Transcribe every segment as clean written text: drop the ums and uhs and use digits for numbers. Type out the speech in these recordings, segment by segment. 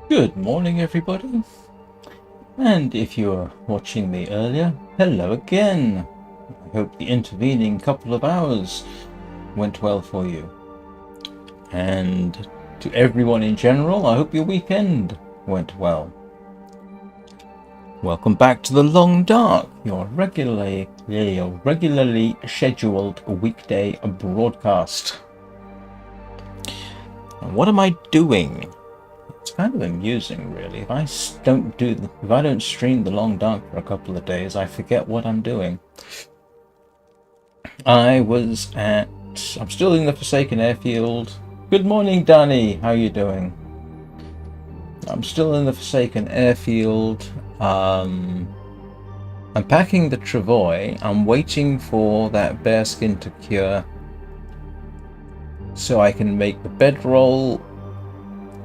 Good morning, everybody. And if you're watching me earlier, hello again. I hope the intervening couple of hours went well for you. And to everyone in general, I hope your weekend went well. Welcome back to the Long Dark, your regularly scheduled weekday broadcast. And what am I doing? It's kind of amusing, really. If I don't stream the Long Dark for a couple of days, I forget what I'm doing. I'm still in the Forsaken Airfield. Good morning, Danny. How are you doing? I'm still in the Forsaken Airfield. I'm packing the travois. I'm waiting for that bearskin to cure so I can make the bedroll.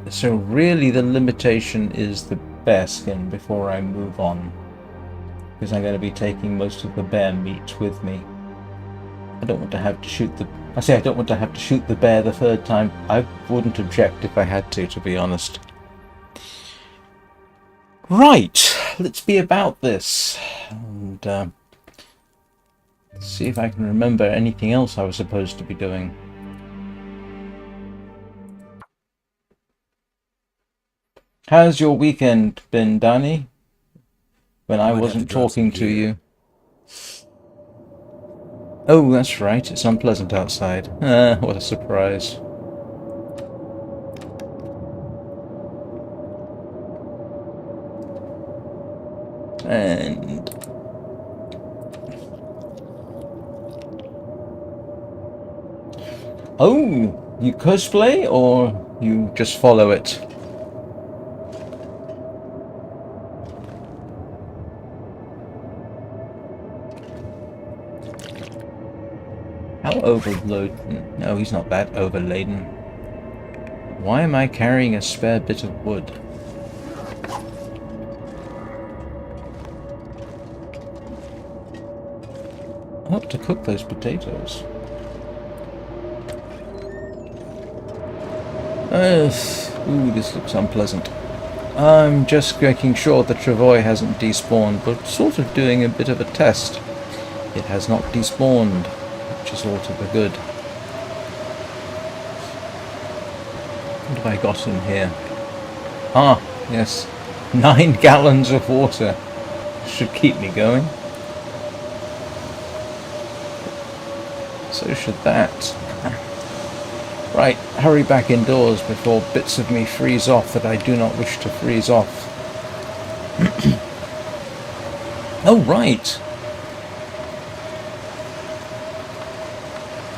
So really the limitation is the bearskin before I move on, because I'm going to be taking most of the bear meat with me. I don't want to have to shoot the bear the third time. I wouldn't object if I had to be honest. Right, let's be about this and see if I can remember anything else I was supposed to be doing. How's your weekend been, Danny? When I wasn't talking to you. Oh, that's right, it's unpleasant outside. What a surprise. And... oh, you cosplay or you just follow it? How overloaded? No, he's not that overladen. Why am I carrying a spare bit of wood? I hope to cook those potatoes. Ooh, this looks unpleasant. I'm just making sure the travois hasn't despawned, but sort of doing a bit of a test. It has not despawned, which is all to the good. What have I got in here? Ah, yes. 9 gallons of water. Should keep me going. So should that. Right, hurry back indoors before bits of me freeze off that I do not wish to freeze off. Oh, right.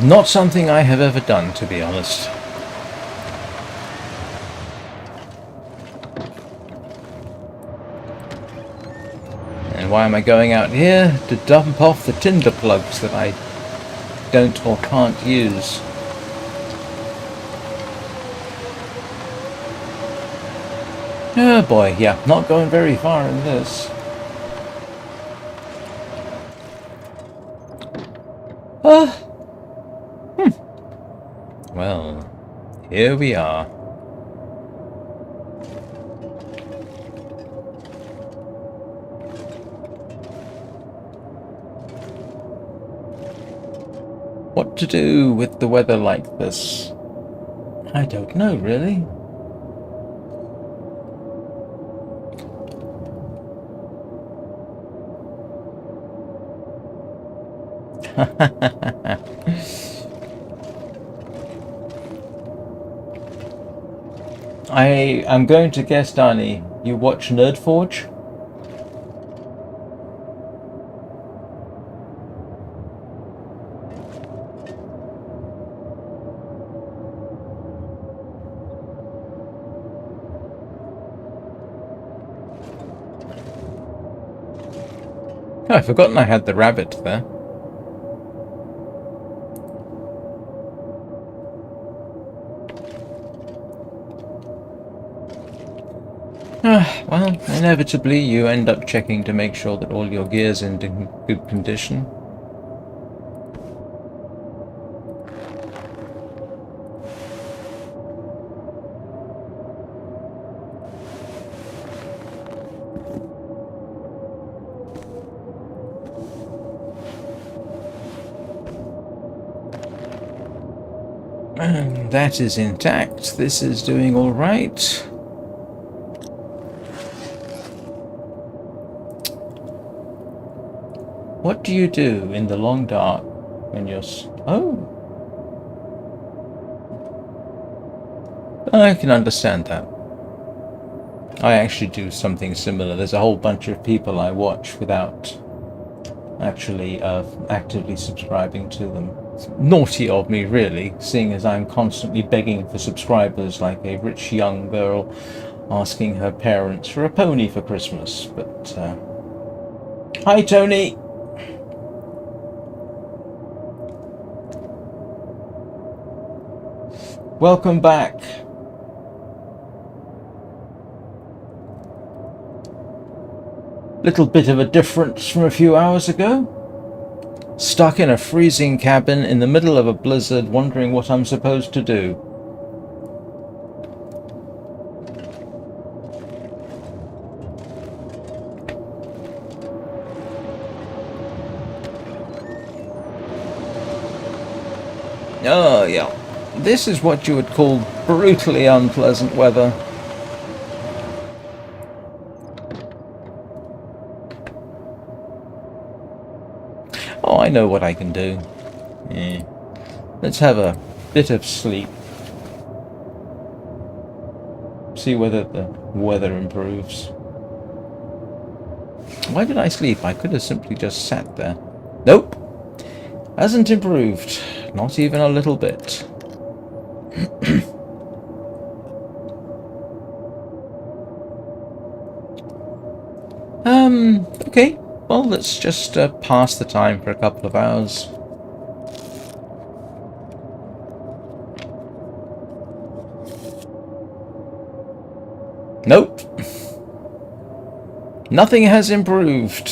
Not something I have ever done, to be honest. And why am I going out here? To dump off the tinder plugs that I don't or can't use. Oh boy, yeah, not going very far in this. Well, here we are. What to do with the weather like this? I don't know, really. I'm going to guess, Danny, you watch Nerdforge? Oh, I've forgotten I had the rabbit there. Well, inevitably you end up checking to make sure that all your gear's in good condition. That is intact. This is doing all right. What do you do in the long dark when you're... Oh! I can understand that. I actually do something similar. There's a whole bunch of people I watch without actually actively subscribing to them. It's naughty of me, really, seeing as I'm constantly begging for subscribers like a rich young girl asking her parents for a pony for Christmas. But, hi, Tony! Welcome back. Little bit of a difference from a few hours ago. Stuck in a freezing cabin in the middle of a blizzard, wondering what I'm supposed to do. Oh, yeah. This is what you would call brutally unpleasant weather. Oh, I know what I can do. Yeah. Let's have a bit of sleep. See whether the weather improves. Why did I sleep? I could have simply just sat there. Nope. Hasn't improved. Not even a little bit. Okay. Well, let's just pass the time for a couple of hours. Nope. Nothing has improved.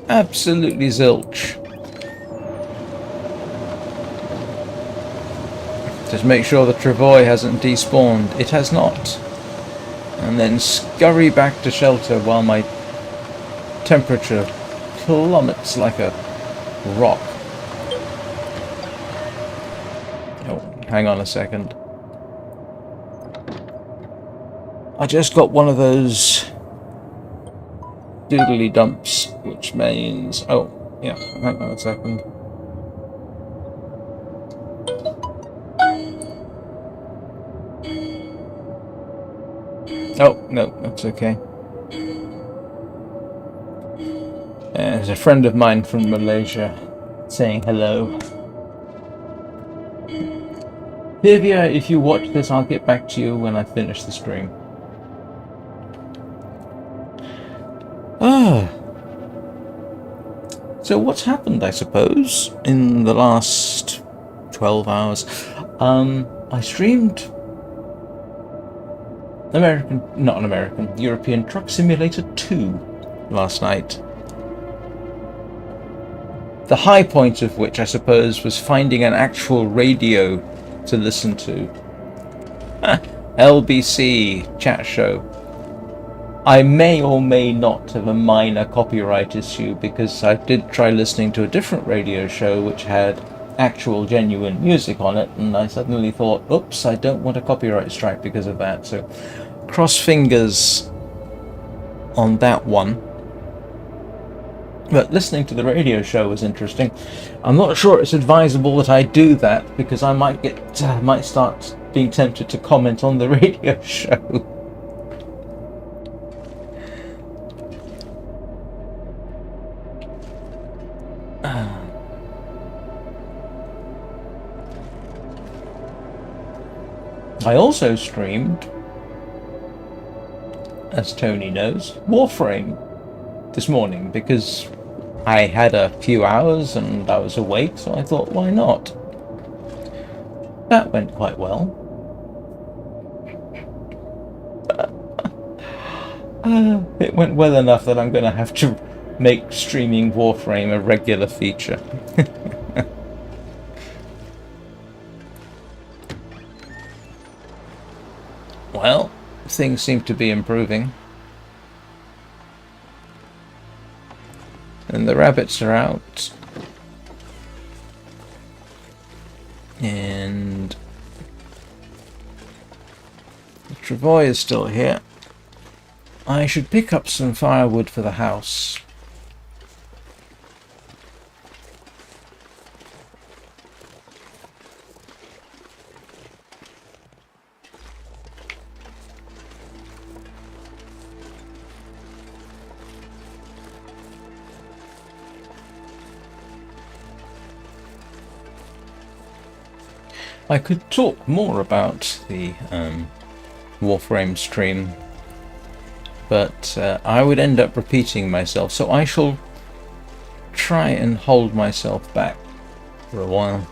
Absolutely zilch. Just make sure the travois hasn't despawned. It has not. And then scurry back to shelter while my temperature plummets like a rock. Oh, hang on a second. I just got one of those doodly dumps, which means... Oh, yeah, hang on a second. Oh, no, that's okay. There's a friend of mine from Malaysia saying hello. Vivia, if you watch this, I'll get back to you when I finish the stream. Ah. So what's happened, I suppose, in the last 12 hours? I streamed European Truck Simulator 2 last night. The high point of which, I suppose, was finding an actual radio to listen to. LBC chat show. I may or may not have a minor copyright issue because I did try listening to a different radio show which had actual genuine music on it, and I suddenly thought, oops, I don't want a copyright strike because of that. So cross fingers on that one. But listening to the radio show was interesting. I'm not sure it's advisable that I do that because I might start being tempted to comment on the radio show. I also streamed, as Tony knows, Warframe this morning because I had a few hours and I was awake, so I thought, why not? That went quite well. It went well enough that I'm going to have to make streaming Warframe a regular feature. Well, things seem to be improving. And the rabbits are out. Travois is still here. I should pick up some firewood for the house. I could talk more about the Warframe stream, but I would end up repeating myself, so I shall try and hold myself back for a while.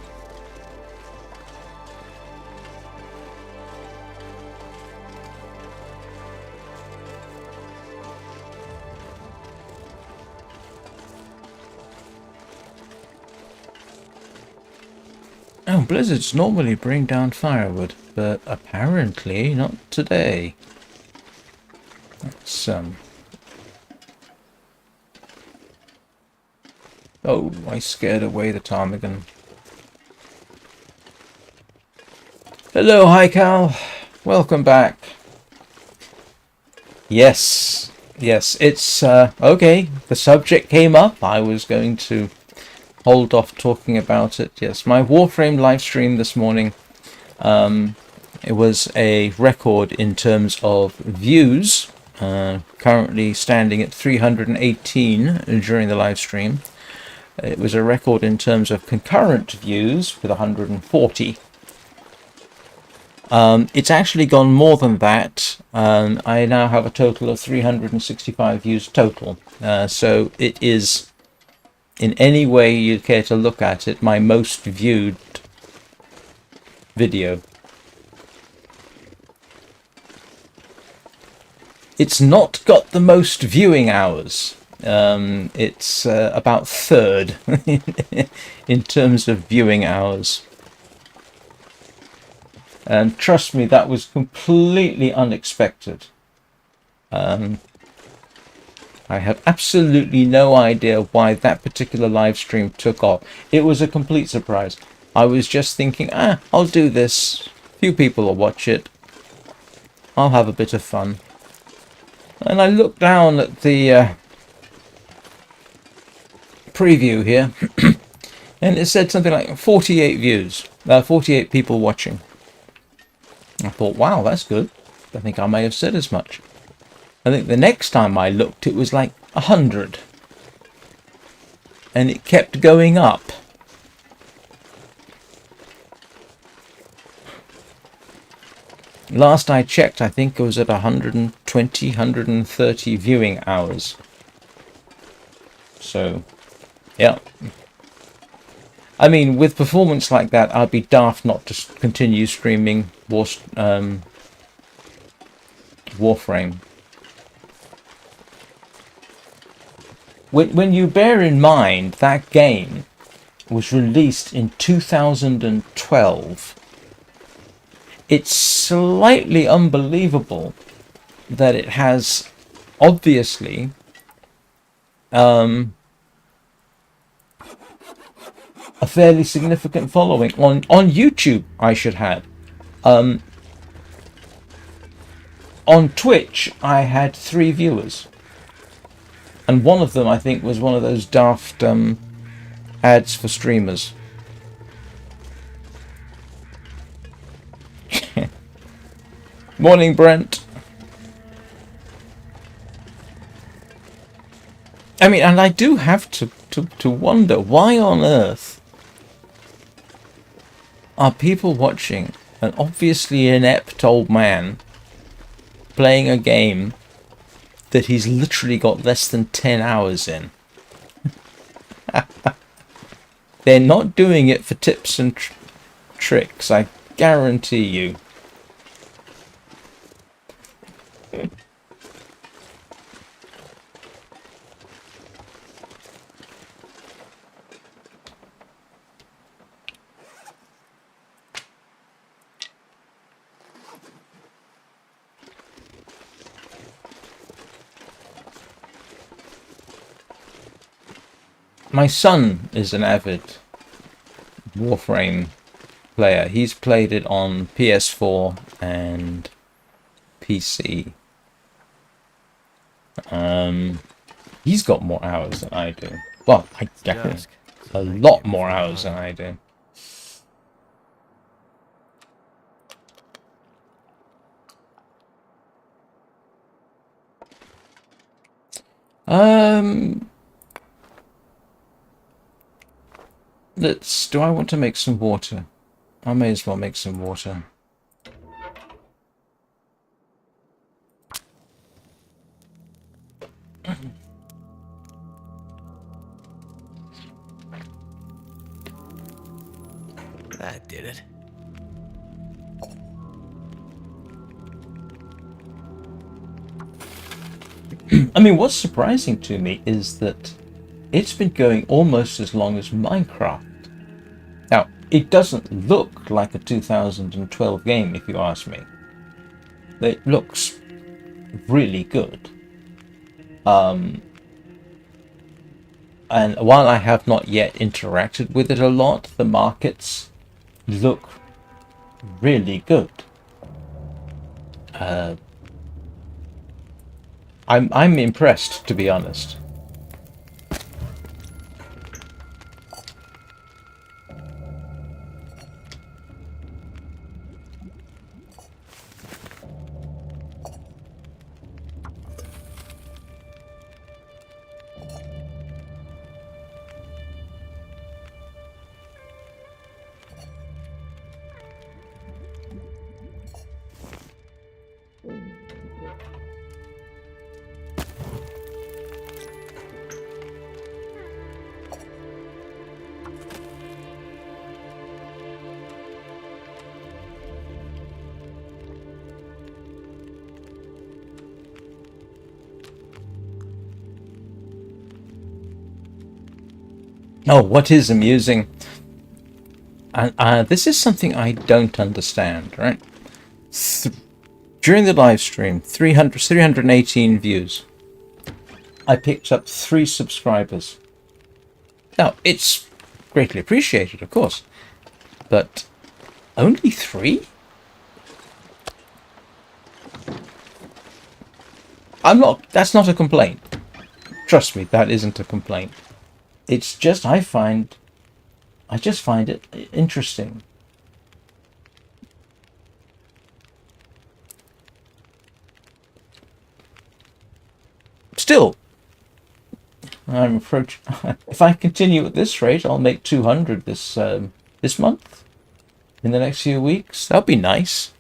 Oh, blizzards normally bring down firewood, but apparently not today. That's oh, I scared away the ptarmigan. Hello, hi Cal. Welcome back. Yes, it's okay. The subject came up. I was going to hold off talking about it. Yes, my Warframe live stream this morning. It was a record in terms of views. Currently standing at 318 during the live stream. It was a record in terms of concurrent views with 140. It's actually gone more than that. I now have a total of 365 views total. So it is, in any way you care to look at it, my most viewed video. It's not got the most viewing hours. It's about third in terms of viewing hours. And trust me, that was completely unexpected. I have absolutely no idea why that particular live stream took off. It was a complete surprise. I was just thinking, I'll do this. Few people will watch it. I'll have a bit of fun. And I looked down at the preview here, and it said something like 48 views, 48 people watching. I thought, wow, that's good. I think I may have said as much. I think the next time I looked, it was like 100. And it kept going up. Last I checked, I think it was at 120, 130 viewing hours. So, yeah. I mean, with performance like that, I'd be daft not to continue streaming Warframe. When you bear in mind that game was released in 2012, it's slightly unbelievable that it has obviously a fairly significant following on YouTube. I should add. On Twitch, I had 3 viewers, and one of them, I think, was one of those daft ads for streamers. Morning, Brent. I mean, and I do have to wonder, why on earth are people watching an obviously inept old man playing a game that he's literally got less than 10 hours in? They're not doing it for tips and tricks, I guarantee you. My son is an avid Warframe player. He's played it on PS4 and PC. He's got more hours than I do. Well, I reckon a lot more hours than I do. Do I want to make some water? I may as well make some water. That did it. I mean, what's surprising to me is that it's been going almost as long as Minecraft. Now, it doesn't look like a 2012 game, if you ask me. It looks really good. And while I have not yet interacted with it a lot, the markets look really good. I'm impressed, to be honest. Oh, what is amusing? And this is something I don't understand, right? During the live stream, 318 views. I picked up 3 subscribers. Now, it's greatly appreciated, of course, but only 3? That's not a complaint. Trust me, that isn't a complaint. It's just I just find it interesting. Still, I'm approaching. If I continue at this rate, I'll make 200 this month. In the next few weeks, that'll be nice.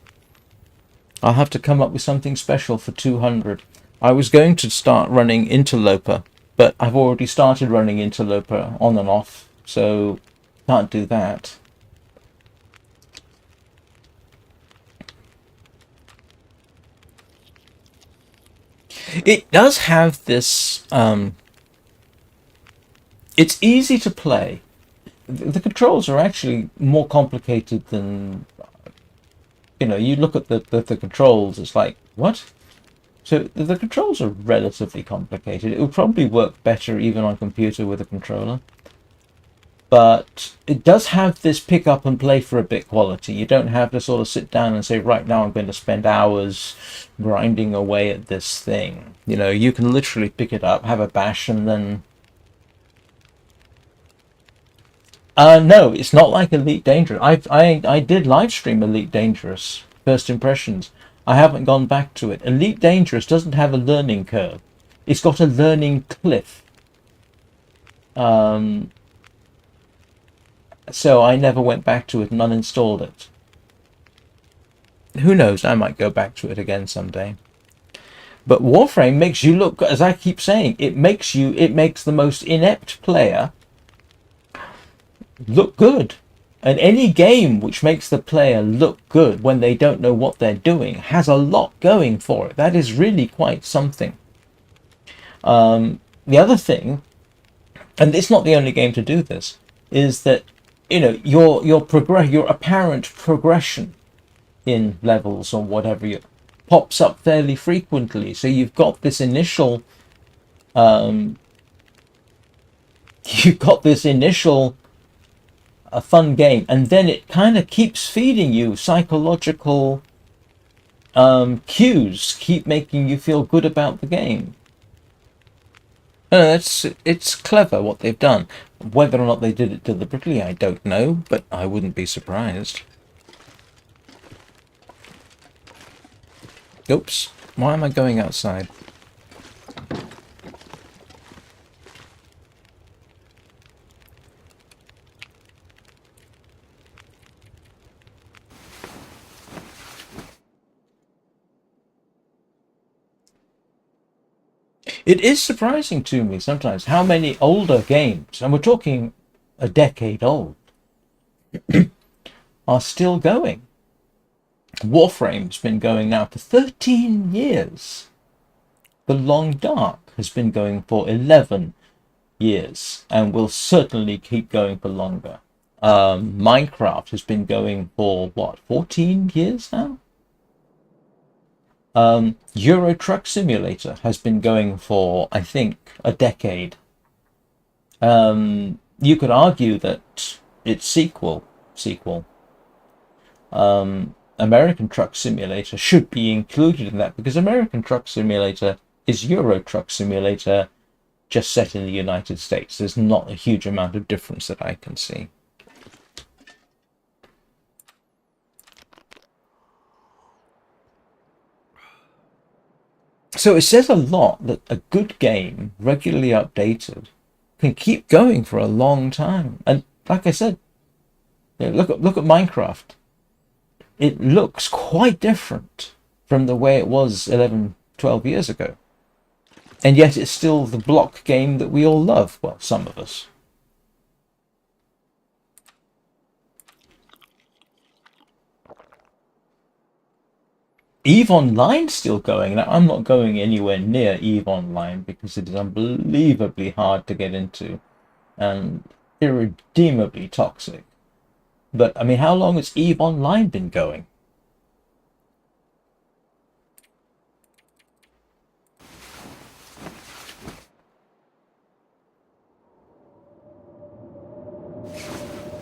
I'll have to come up with something special for 200. I was going to start running Interloper, but I've already started running Interloper on and off, so can't do that. It does have this, it's easy to play. The controls are actually more complicated than, you look at the controls, it's like, what? So the controls are relatively complicated. It would probably work better even on a computer with a controller. But it does have this pick up and play for a bit quality. You don't have to sort of sit down and say, right now I'm going to spend hours grinding away at this thing. You can literally pick it up, have a bash, and then... no, it's not like Elite Dangerous. I did live stream Elite Dangerous, First Impressions. I haven't gone back to it. Elite Dangerous doesn't have a learning curve. It's got a learning cliff. So I never went back to it and uninstalled it. Who knows, I might go back to it again someday. But Warframe makes you look, as I keep saying, it makes the most inept player look good. And any game which makes the player look good when they don't know what they're doing has a lot going for it. That is really quite something. The other thing, and it's not the only game to do this, is that your apparent progression in levels or whatever pops up fairly frequently. So you've got this initial a fun game, and then it kind of keeps feeding you psychological cues keep making you feel good about the game. It's clever what they've done. Whether or not they did it deliberately, I don't know, but I wouldn't be surprised. Oops, why am I going outside? It is surprising to me sometimes how many older games, and we're talking a decade old, are still going. Warframe's been going now for 13 years. The Long Dark has been going for 11 years and will certainly keep going for longer. Minecraft has been going for, what, 14 years now? Euro Truck Simulator has been going for, I think, a decade. You could argue that its sequel, American Truck Simulator, should be included in that, because American Truck Simulator is Euro Truck Simulator just set in the United States. There's not a huge amount of difference that I can see. So it says a lot that a good game, regularly updated, can keep going for a long time. And like I said, look at Minecraft. It looks quite different from the way it was 11, 12 years ago. And yet it's still the block game that we all love. Well, some of us. EVE Online's still going. Now, I'm not going anywhere near EVE Online because it is unbelievably hard to get into and irredeemably toxic. But, I mean, how long has EVE Online been going?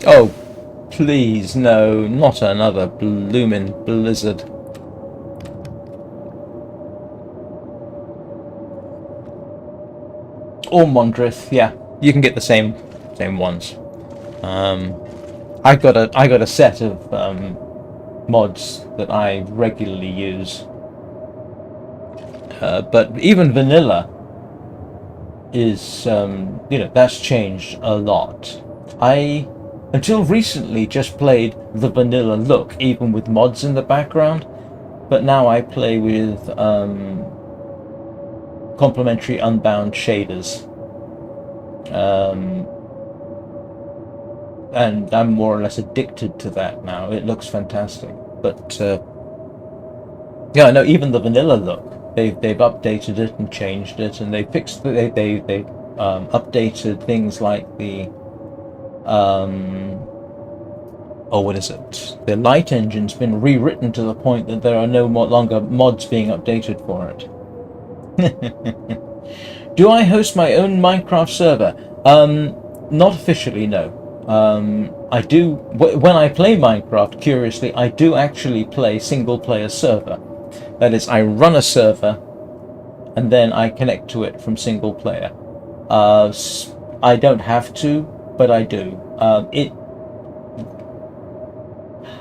Oh, please, no, not another bloomin' blizzard. Or Mondrith, yeah, you can get the same ones. I got a set of mods that I regularly use, but even vanilla is that's changed a lot. I until recently just played the vanilla look, even with mods in the background, but now I play with complementary unbound shaders. And I'm more or less addicted to that now. It looks fantastic. But yeah, no, even the vanilla look, they've updated it and changed it, and they fixed they updated things like the what is it? The light engine's been rewritten to the point that there are no longer mods being updated for it. Do I host my own Minecraft server? Not officially, no. I do, when I play Minecraft, curiously, I do actually play single-player server. That is, I run a server, and then I connect to it from single-player. I don't have to, but I do.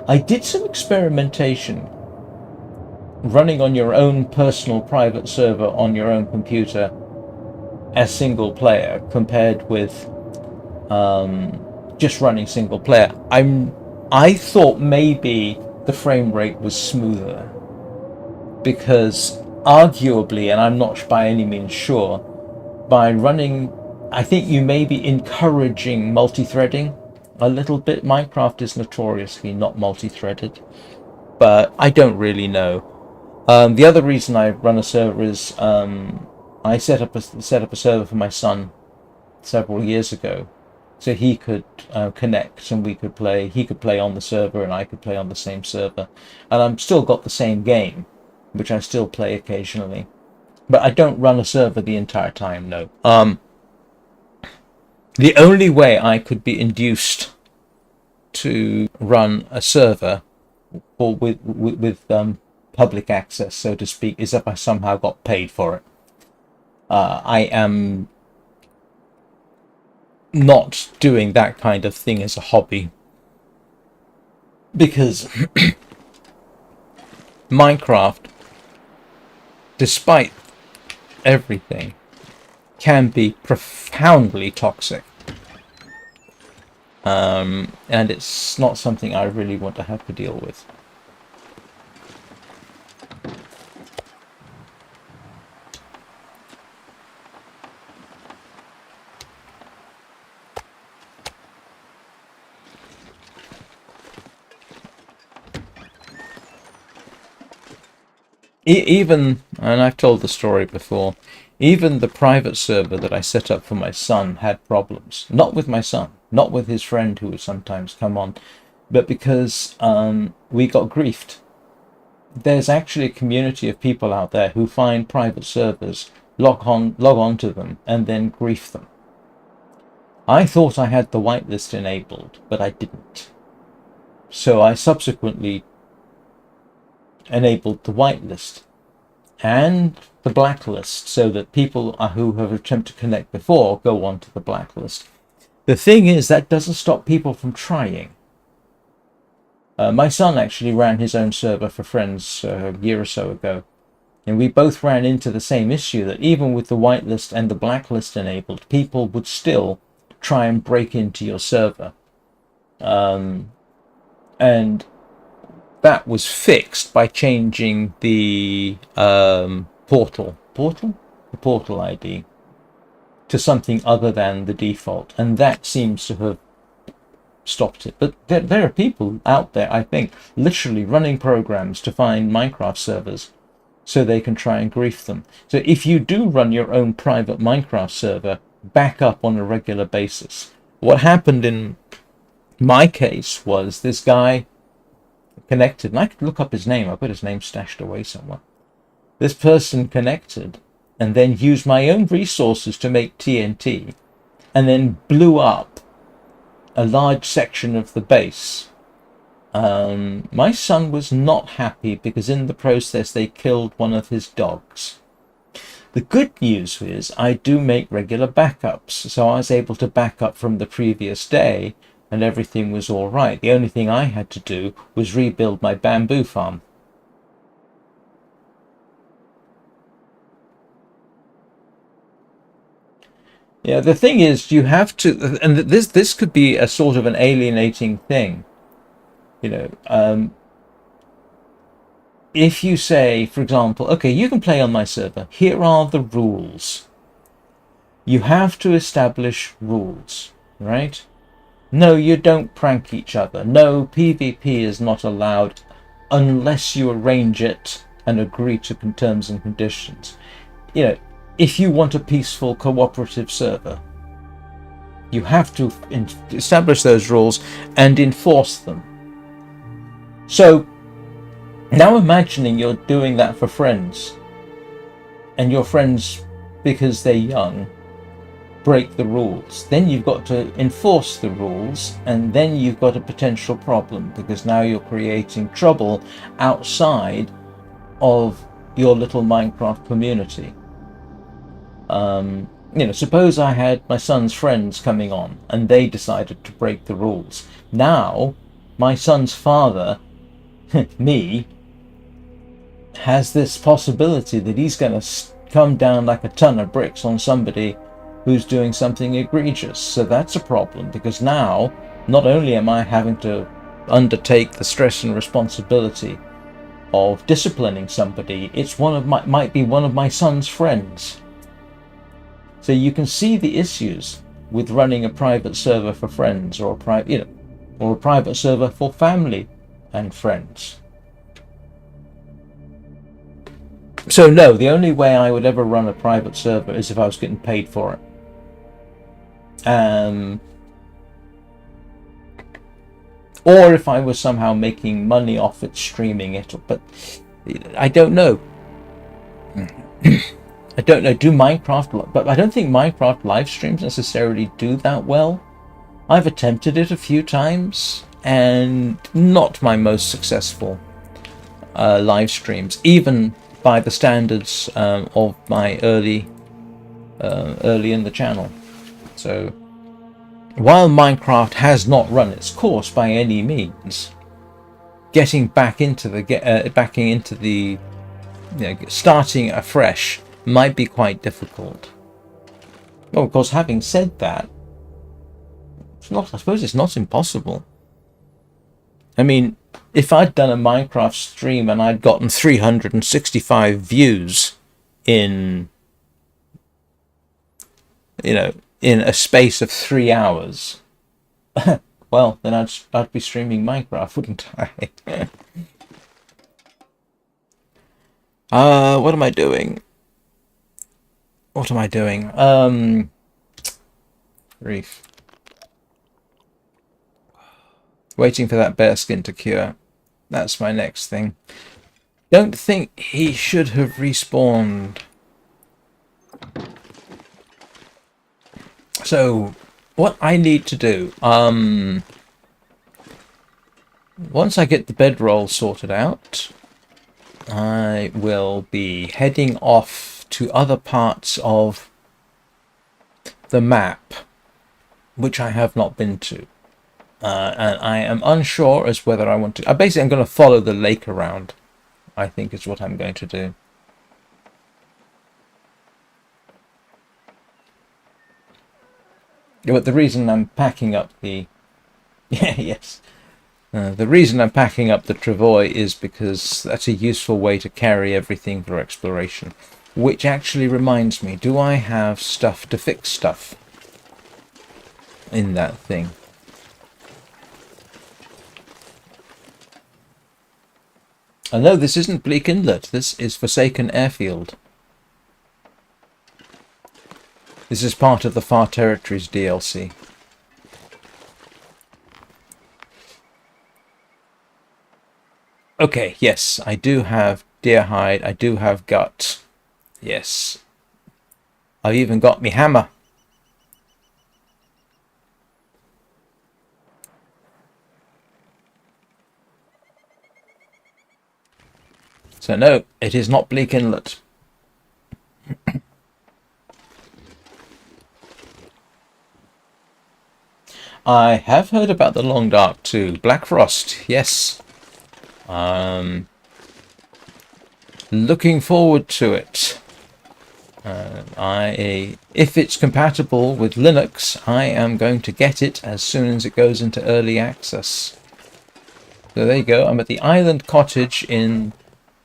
I did some experimentation running on your own personal private server on your own computer as single player compared with just running single player. I thought maybe the frame rate was smoother because arguably, and I'm not by any means sure, by running, I think you may be encouraging multi-threading a little bit. Minecraft is notoriously not multi-threaded, but I don't really know. The other reason I run a server is I set up a server for my son several years ago, so he could connect and we could play. He could play on the server and I could play on the same server, and I've still got the same game, which I still play occasionally. But I don't run a server the entire time. No. The only way I could be induced to run a server or with public access, so to speak, is if I somehow got paid for it. I am not doing that kind of thing as a hobby, because Minecraft, despite everything, can be profoundly toxic. And it's not something I really want to have to deal with. Even, and I've told the story before, even the private server that I set up for my son had problems. Not with my son, not with his friend who would sometimes come on, but because we got griefed. There's actually a community of people out there who find private servers, log on to them, and then grief them. I thought I had the whitelist enabled, but I didn't. So I subsequently enabled the whitelist and the blacklist, so that people who have attempted to connect before go on to the blacklist. The thing is, that doesn't stop people from trying. My son actually ran his own server for friends a year or so ago, and we both ran into the same issue, that even with the whitelist and the blacklist enabled, people would still try and break into your server. And that was fixed by changing the portal ID to something other than the default, and that seems to have stopped it. But there are people out there, I think, literally running programs to find Minecraft servers so they can try and grief them. So if you do run your own private Minecraft server, back up on a regular basis. What happened in my case was this guy connected, and I could look up his name, I've got his name stashed away somewhere. This person connected and then used my own resources to make TNT, and then blew up a large section of the base. My son was not happy because in the process they killed one of his dogs. The good news is I do make regular backups, so I was able to back up from the previous day and everything was all right. The only thing I had to do was rebuild my bamboo farm. Yeah, the thing is, you have to, and this could be a sort of an alienating thing, you know. If you say, for example, okay, you can play on my server, here are the rules. You have to establish rules, right? No, you don't prank each other. No, PvP is not allowed unless you arrange it and agree to terms and conditions. You know, if you want a peaceful cooperative server, you have to establish those rules and enforce them. So now imagining you're doing that for friends, and your friends, because they're young, break the rules. Then you've got to enforce the rules, and then you've got a potential problem, because now you're creating trouble outside of your little Minecraft community. You know, suppose I had my son's friends coming on and they decided to break the rules. Now my son's father, me, has this possibility that he's going to come down like a ton of bricks on somebody who's doing something egregious. So that's a problem, because now not only am I having to undertake the stress and responsibility of disciplining somebody, it's might be one of my son's friends. So you can see the issues with running a private server for friends, or a private server for family and friends. So no, the only way I would ever run a private server is if I was getting paid for it. Or if I was somehow making money off it, streaming it, but I don't know. I don't know, do Minecraft, but I don't think Minecraft live streams necessarily do that well. I've attempted it a few times, and not my most successful. live streams, even by the standards of my early in the channel. So while Minecraft has not run its course by any means, getting back into the starting afresh might be quite difficult. Well, of course, having said that, I suppose it's not impossible. I mean, if I'd done a Minecraft stream and I'd gotten 365 views in a space of 3 hours, well, then I'd be streaming Minecraft, wouldn't I? What am I doing? Grief. Waiting for that bearskin to cure. That's my next thing. Don't think he should have respawned. So, what I need to do, once I get the bedroll sorted out, I will be heading off to other parts of the map, which I have not been to. And I am unsure as whether I want to... Basically, I'm going to follow the lake around, I think is what I'm going to do. But the reason I'm packing up the... the reason I'm packing up the travois is because that's a useful way to carry everything for exploration. Which actually reminds me, do I have stuff to fix stuff in that thing? I know this isn't Bleak Inlet, this is Forsaken Airfield. This is part of the Far Territories DLC. Okay, yes, I do have deer hide, I do have gut. Yes. I've even got me hammer. So no, it is not Bleak Inlet. I have heard about the Long Dark too. Black Frost, yes. Looking forward to it. If it's compatible with Linux, I am going to get it as soon as it goes into early access. So there you go. I'm at the island cottage in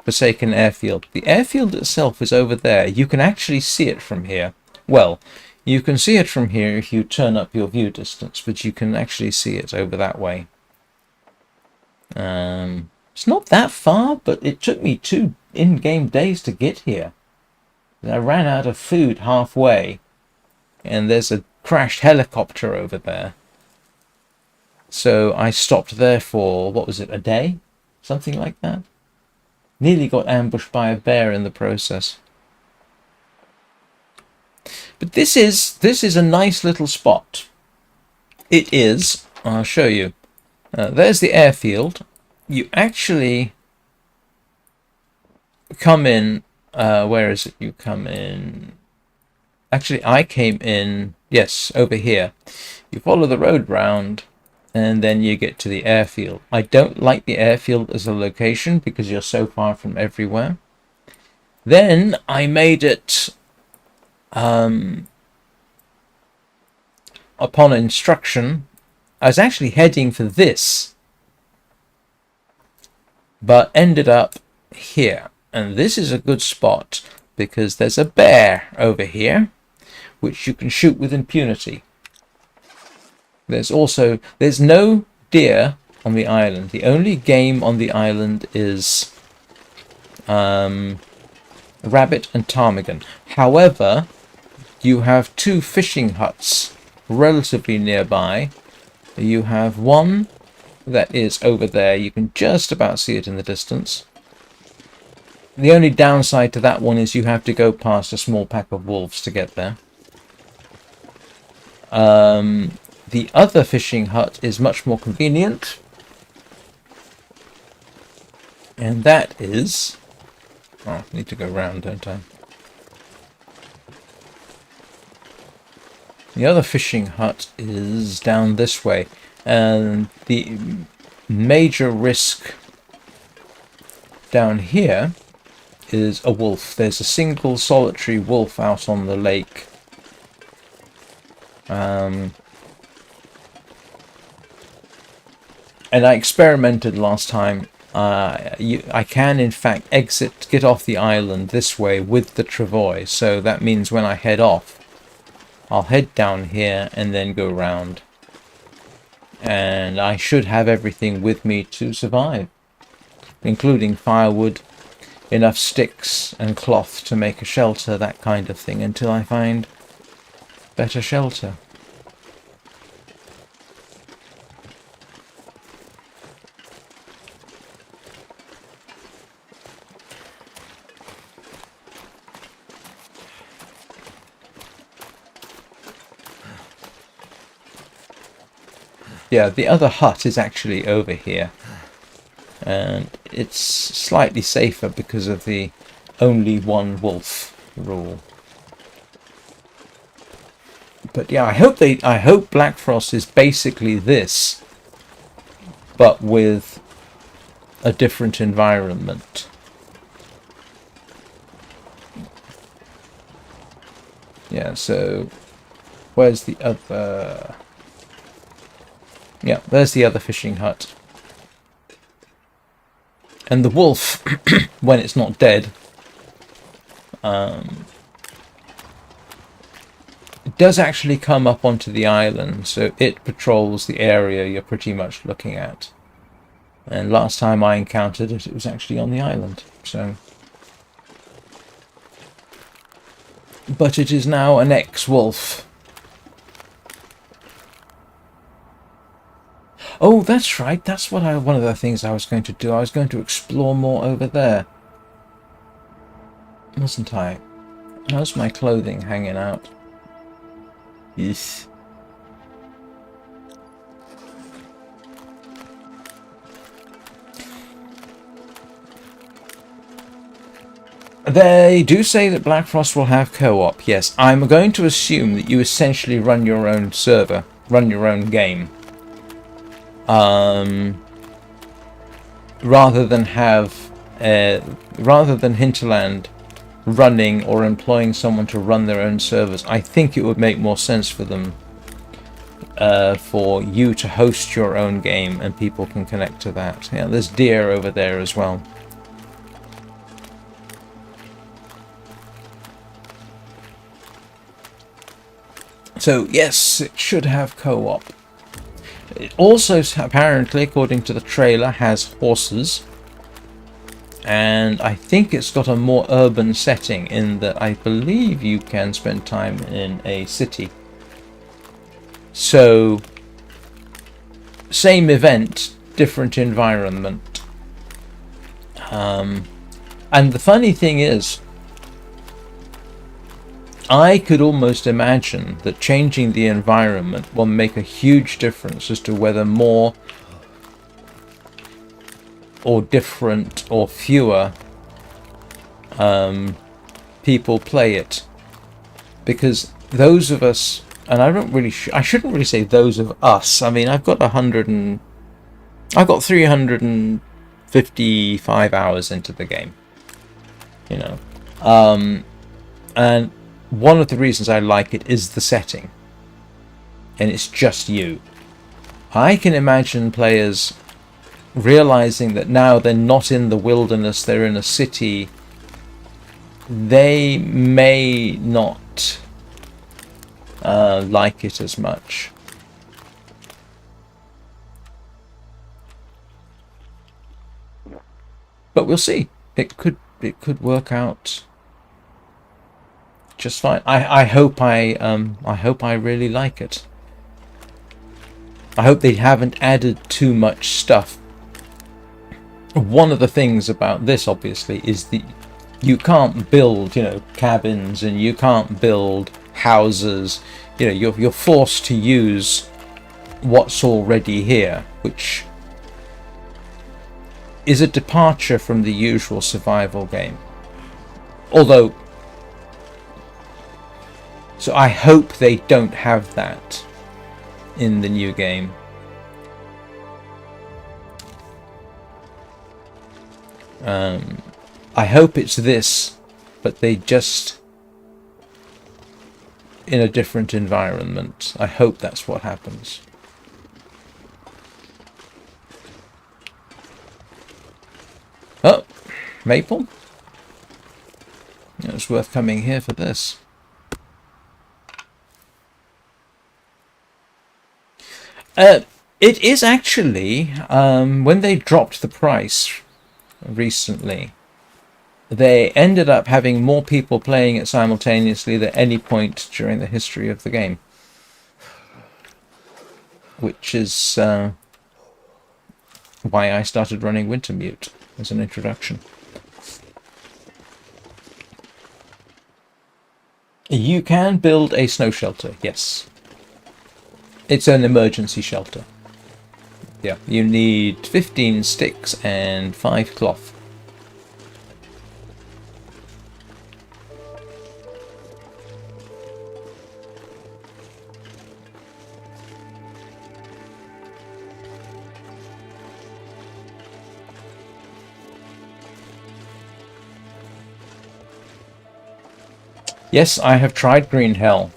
Forsaken Airfield. The airfield itself is over there. You can actually see it from here. Well, you can see it from here if you turn up your view distance, but you can actually see it over that way. It's not that far, but it took me 2 in-game days to get here. I ran out of food halfway, and there's a crashed helicopter over there. So I stopped there for, what was it, a day? Something like that. Nearly got ambushed by a bear in the process. But this is a nice little spot. It is. I'll show you. There's the airfield. You actually come in. Where is it? You come in. Actually, I came in. Yes, over here. You follow the road round, and then you get to the airfield. I don't like the airfield as a location because you're so far from everywhere. Then I made it. Upon instruction, I was actually heading for this, but ended up here. And this is a good spot because there's a bear over here, which you can shoot with impunity. There's no deer on the island. The only game on the island is rabbit and ptarmigan. However, you have 2 fishing huts relatively nearby. You have one that is over there. You can just about see it in the distance. The only downside to that one is you have to go past a small pack of wolves to get there. The other fishing hut is much more convenient. And that is... Oh, I need to go round, don't I? The other fishing hut is down this way. And the major risk down here is a wolf. There's a single solitary wolf out on the lake. And I experimented last time. I can in fact get off the island this way with the travois. So that means when I head off, I'll head down here and then go round. And I should have everything with me to survive, including firewood, enough sticks and cloth to make a shelter, that kind of thing, until I find better shelter. Yeah, the other hut is actually over here. And it's slightly safer because of the only one wolf rule. But yeah, I hope Black Frost is basically this, but with a different environment. Yeah, so where's the other? Yeah, there's the other fishing hut. And the wolf, when it's not dead, it does actually come up onto the island, so it patrols the area you're pretty much looking at. And last time I encountered it, it was actually on the island, so... But it is now an ex-wolf. Oh, that's right. That's what one of the things I was going to do. I was going to explore more over there. Wasn't I? How's my clothing hanging out? Yes. They do say that Black Frost will have co-op. Yes, I'm going to assume that you essentially run your own server, run your own game. Rather than Hinterland running or employing someone to run their own servers, I think it would make more sense for them for you to host your own game and people can connect to that. Yeah, there's deer over there as well. So yes, it should have co-op. It also apparently, according to the trailer, has horses. And I think it's got a more urban setting in that I believe you can spend time in a city. So, same event, different environment. And the funny thing is, I could almost imagine that changing the environment will make a huge difference as to whether more or different or fewer people play it. Because those of us, and I shouldn't really say those of us. I mean, I've got 355 hours into the game, you know, and one of the reasons I like it is the setting, and it's just you. I can imagine players realizing that now they're not in the wilderness, they're in a city. They may not like it as much. But we'll see. It could work out just fine. I hope I really like it. I hope they haven't added too much stuff. One of the things about this, obviously, is that you can't build, you know, cabins, and you can't build houses. You know, you're forced to use what's already here, which is a departure from the usual survival game. Although, so I hope they don't have that in the new game. I hope it's this, but they just in a different environment. I hope that's what happens. Oh, maple. It was worth coming here for this. It is actually, when they dropped the price recently, they ended up having more people playing it simultaneously than any point during the history of the game. Which is why I started running Wintermute as an introduction. You can build a snow shelter, yes. It's an emergency shelter. Yeah, you need 15 sticks and 5 cloth. Yes, I have tried Green Hell.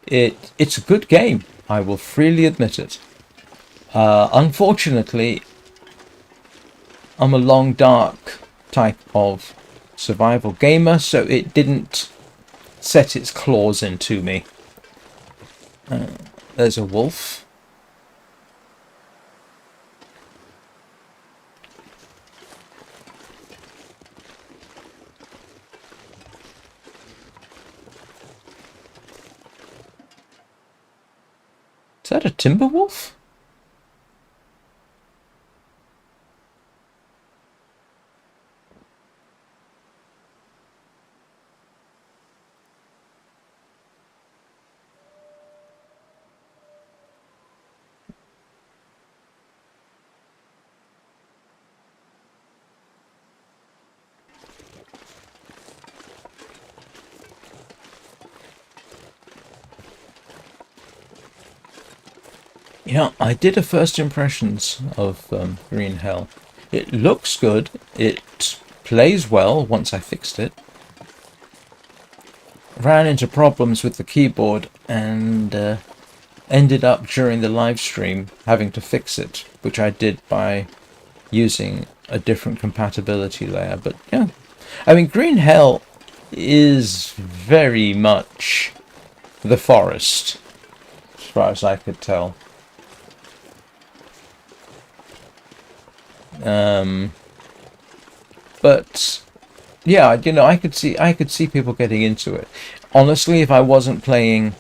It's a good game. I will freely admit it. Unfortunately, I'm a long dark type of survival gamer, so it didn't set its claws into me. There's a wolf. Is that a timber wolf? Yeah, I did a first impressions of Green Hell. It looks good. It plays well once I fixed it. Ran into problems with the keyboard and ended up during the live stream having to fix it, which I did by using a different compatibility layer. But yeah, I mean, Green Hell is very much the forest, as far as I could tell. But yeah, you know, I could see people getting into it. Honestly, if I wasn't playing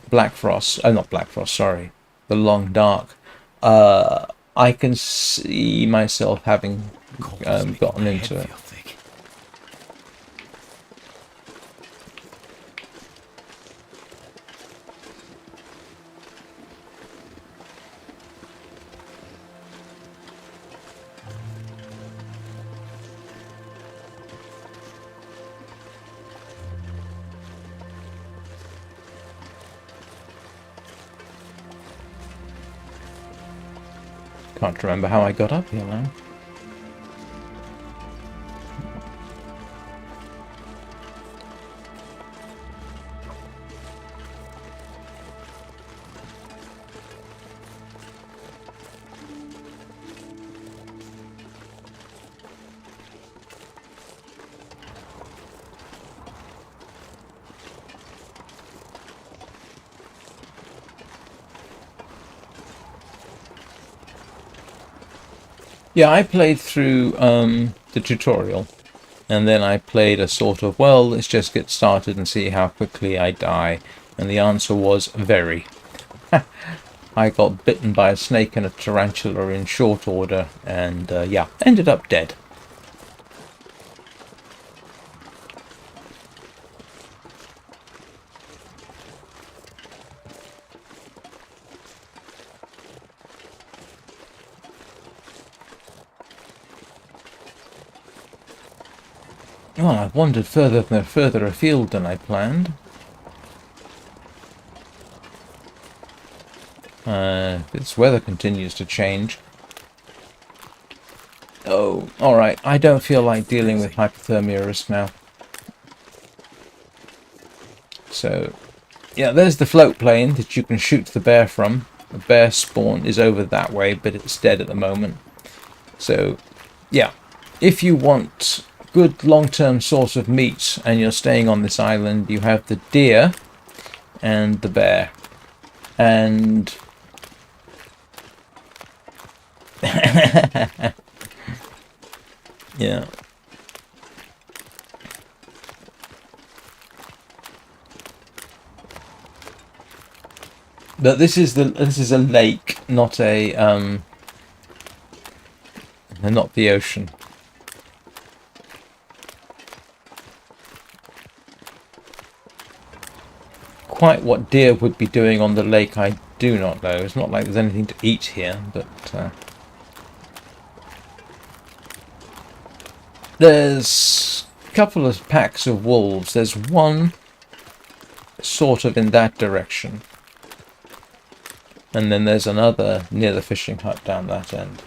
Black Frost, not Black Frost, sorry, The Long Dark, I can see myself having gotten into it. Can't remember how I got up here now. Yeah, I played through the tutorial, and then I played a sort of, well, let's just get started and see how quickly I die. And the answer was very. I got bitten by a snake and a tarantula in short order, and yeah, ended up dead. Well, I've wandered further afield than I planned. This weather continues to change. Oh, alright. I don't feel like dealing with hypothermia risk now. So, yeah, there's the float plane that you can shoot the bear from. The bear spawn is over that way, but it's dead at the moment. So, yeah. If you want good long-term source of meat and you're staying on this island, you have the deer and the bear. And... yeah. But this is a lake, not a not the ocean. Quite what deer would be doing on the lake, I do not know. It's not like there's anything to eat here, but there's a couple of packs of wolves. There's one sort of in that direction. And then there's another near the fishing hut down that end.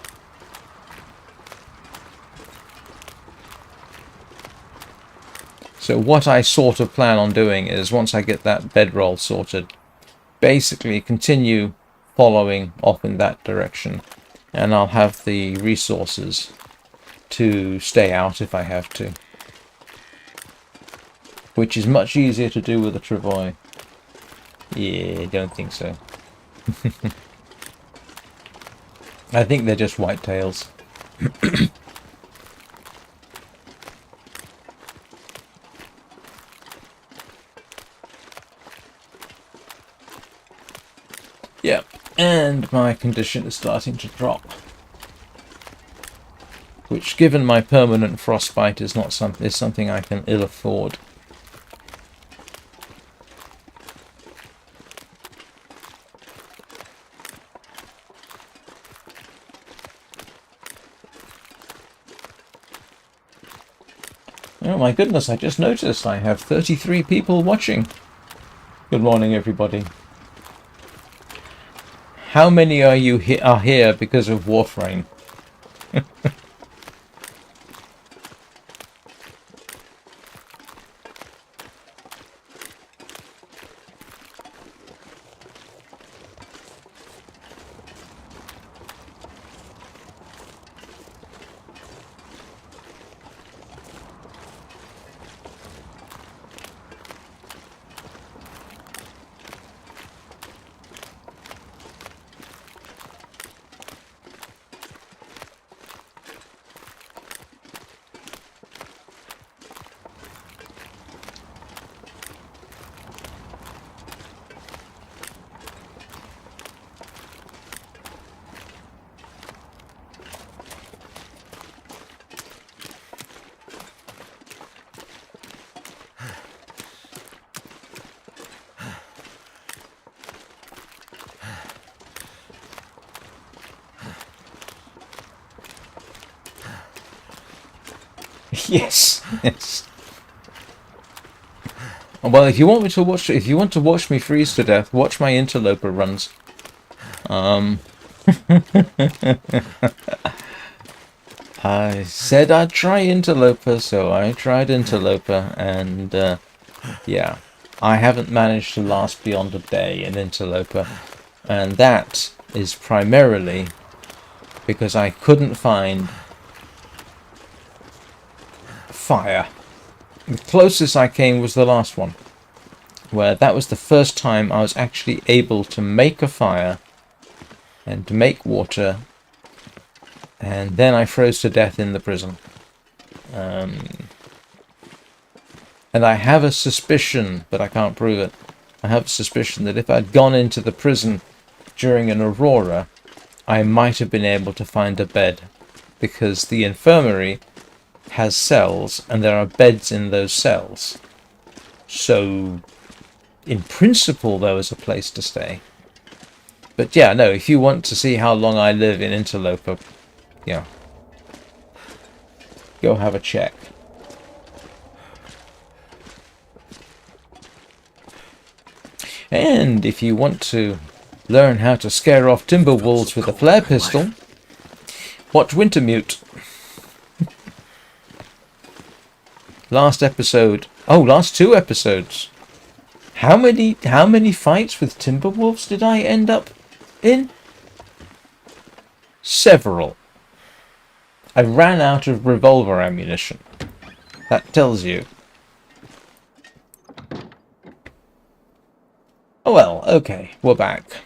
So what I sort of plan on doing is, once I get that bedroll sorted, basically continue following off in that direction. And I'll have the resources to stay out if I have to. Which is much easier to do with a travois. Yeah, don't think so. I think they're just whitetails. Yeah, and my condition is starting to drop. Which, given my permanent frostbite, is something I can ill afford. Oh my goodness, I just noticed I have 33 people watching. Good morning, everybody. How many are here because of Warframe? Yes, yes. Well, if you want to watch me freeze to death, watch my Interloper runs. I said I'd try Interloper, so I tried Interloper, and yeah, I haven't managed to last beyond a day in Interloper, and that is primarily because I couldn't find fire. The closest I came was the last one, where that was the first time I was actually able to make a fire and to make water, and then I froze to death in the prison. And I have a suspicion, but I can't prove it, I have a suspicion that if I'd gone into the prison during an aurora, I might have been able to find a bed, because the infirmary has cells, and there are beds in those cells. So, in principle, there was a place to stay. But yeah, no, if you want to see how long I live in Interloper, yeah, go have a check. And if you want to learn how to scare off timber wolves with a flare pistol, watch Wintermute. Last episode. Oh, last 2 episodes. How many fights with timber wolves did I end up in? Several. I ran out of revolver ammunition. That tells you. Oh well, okay, we're back.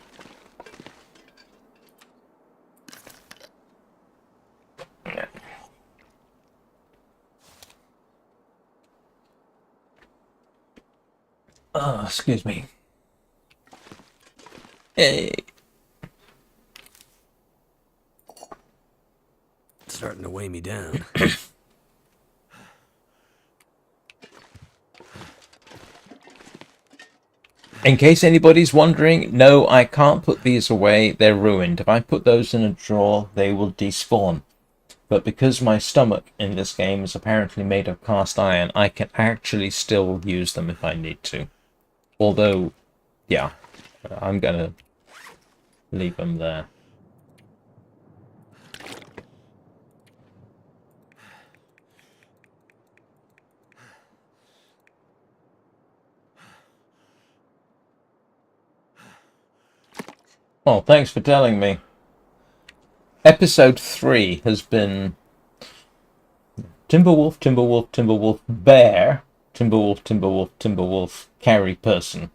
Oh, excuse me. Hey. It's starting to weigh me down. In case anybody's wondering, no, I can't put these away. They're ruined. If I put those in a drawer, they will despawn. But because my stomach in this game is apparently made of cast iron, I can actually still use them if I need to. Although, yeah, I'm gonna leave them there. Well, thanks for telling me. Episode 3 has been Timberwolf, Timberwolf, Timberwolf, Bear, Timberwolf, Timberwolf, Timberwolf, Carry Person.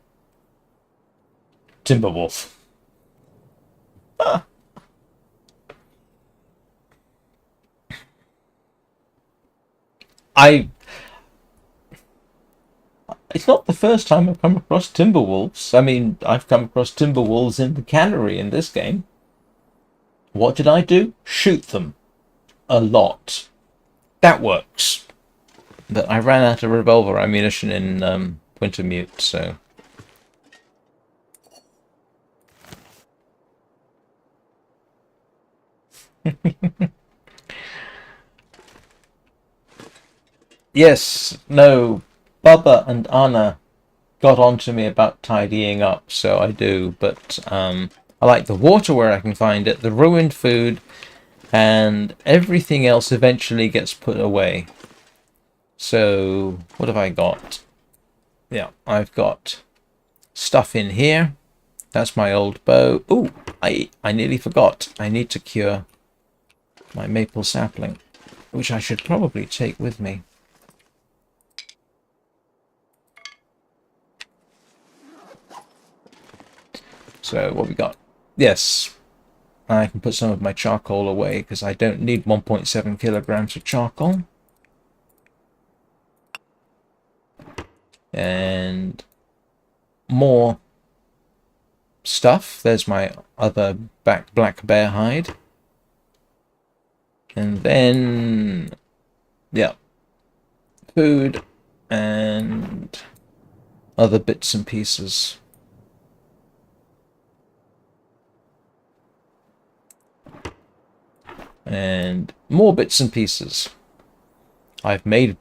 Timberwolf. Ah. It's not the first time I've come across Timberwolves. I mean, I've come across Timberwolves in the cannery in this game. What did I do? Shoot them. A lot. That works. But I ran out of revolver ammunition in Wintermute, so... Yes, no, Bubba and Anna got onto me about tidying up, so I do, but I like the water where I can find it, the ruined food, and everything else eventually gets put away. So, what have I got? Yeah, I've got stuff in here. That's my old bow. Ooh, I nearly forgot. I need to cure my maple sapling, which I should probably take with me. So what we got? Yes, I can put some of my charcoal away because I don't need 1.7 kilograms of charcoal. And more stuff. There's my other black bear hide. And then, yeah, food and other bits and pieces. And more bits and pieces. I've made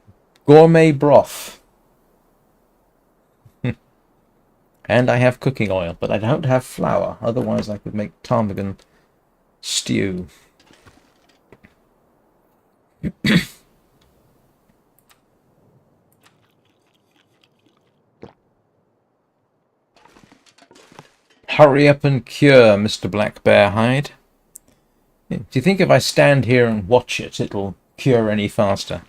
gourmet broth. And I have cooking oil, but I don't have flour. Otherwise I could make ptarmigan stew. Hurry up and cure, Mr. Black Bear Hide. Do you think if I stand here and watch it, it'll cure any faster?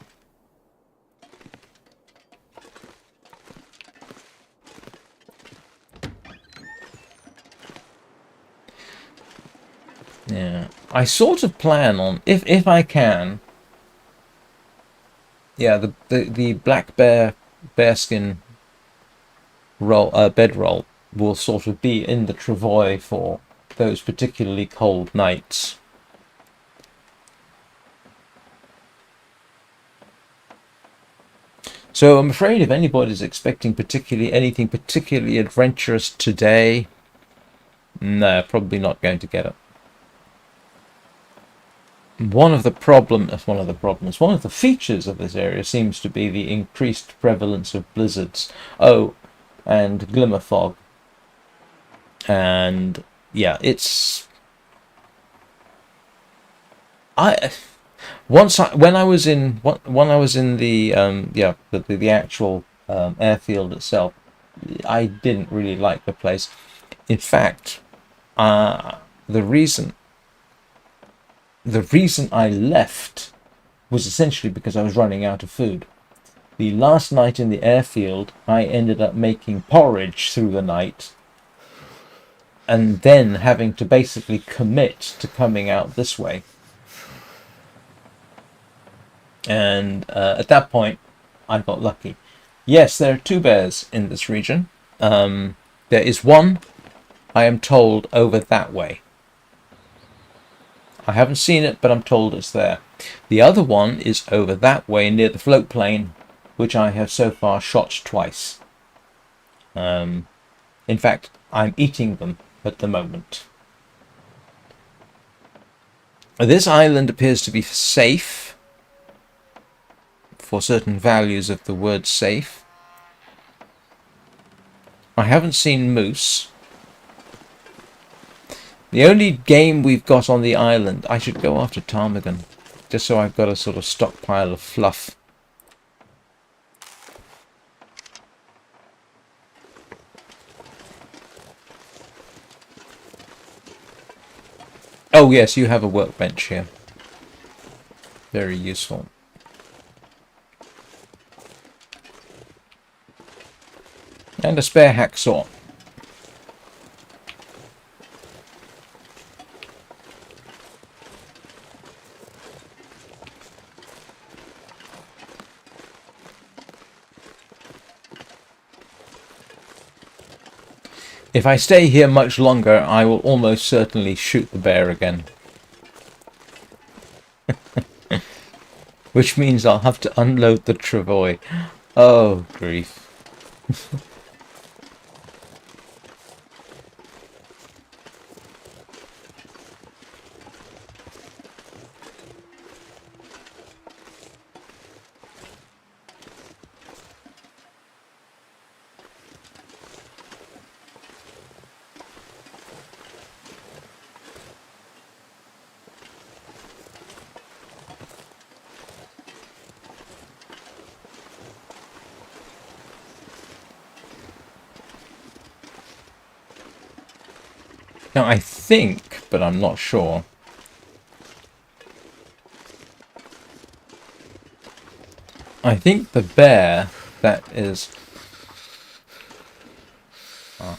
Yeah, I sort of plan on, if I can, yeah, the black bearskin bedroll will sort of be in the travois for those particularly cold nights. So I'm afraid if anybody's expecting anything particularly adventurous today, no, probably not going to get it. One of the features of this area seems to be the increased prevalence of blizzards. Oh, and glimmer fog. And yeah, it's I when I was in the the actual airfield itself, I didn't really like the place. In fact, the reason I left was essentially because I was running out of food. The last night in the airfield, I ended up making porridge through the night, and then having to basically commit to coming out this way. And at that point, I got lucky. Yes, there are 2 bears in this region. There is one, I am told, over that way. I haven't seen it, but I'm told it's there. The other one is over that way near the float plane, which I have so far shot twice. In fact, I'm eating them at the moment. This island appears to be safe, for certain values of the word safe. I haven't seen moose. The only game we've got on the island, I should go after ptarmigan, just so I've got a sort of stockpile of fluff. Oh yes, you have a workbench here. Very useful. And a spare hacksaw. If I stay here much longer, I will almost certainly shoot the bear again. Which means I'll have to unload the travois. Oh, grief. Now, I think, but I'm not sure, I think the bear that is... Oh.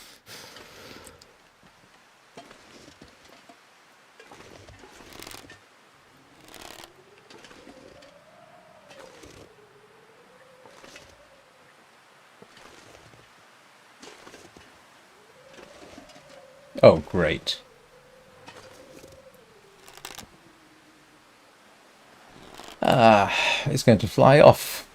Oh, great. It's going to fly off.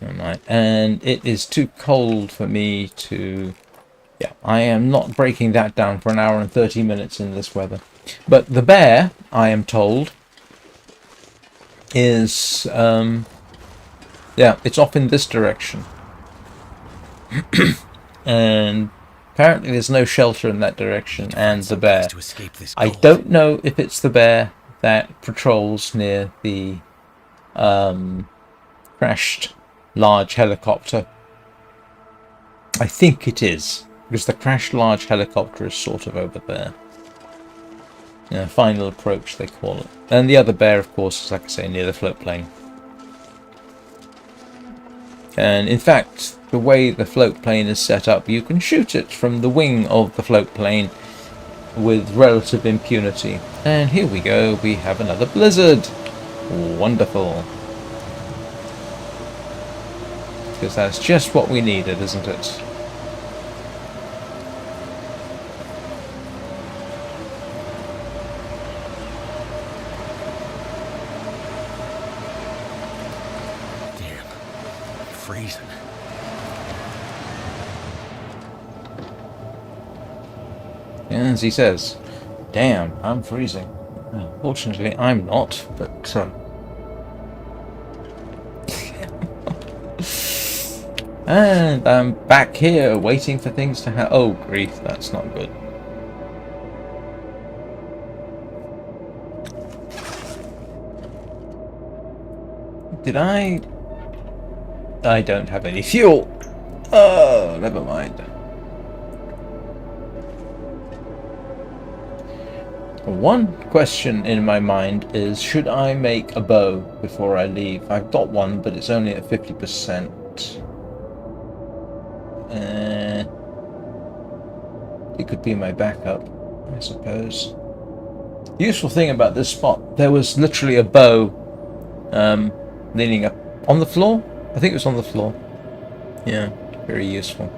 Never mind. And it is too cold for me to... Yeah, I am not breaking that down for an hour and 30 minutes in this weather. But the bear, I am told, is... yeah, it's off in this direction. And apparently there's no shelter in that direction, and the bear. I don't know if it's the bear that patrols near the crashed large helicopter. I think it is, because the crashed large helicopter is sort of over there. Yeah, final approach, they call it. And the other bear, of course, is, like I say, near the float plane. And in fact, the way the float plane is set up, you can shoot it from the wing of the float plane with relative impunity. And here we go, we have another blizzard. Wonderful. Because that's just what we needed, isn't it? Freezing. As he says, damn, I'm freezing. Fortunately, I'm not, but And I'm back here waiting for things to happen. Oh, grief, that's not good. Did I... I don't have any fuel. Oh, never mind. One question in my mind is, should I make a bow before I leave? I've got one, but it's only at 50%. It could be my backup, I suppose. The useful thing about this spot, there was literally a bow leaning up on the floor. I think it was on the floor. Yeah, very useful.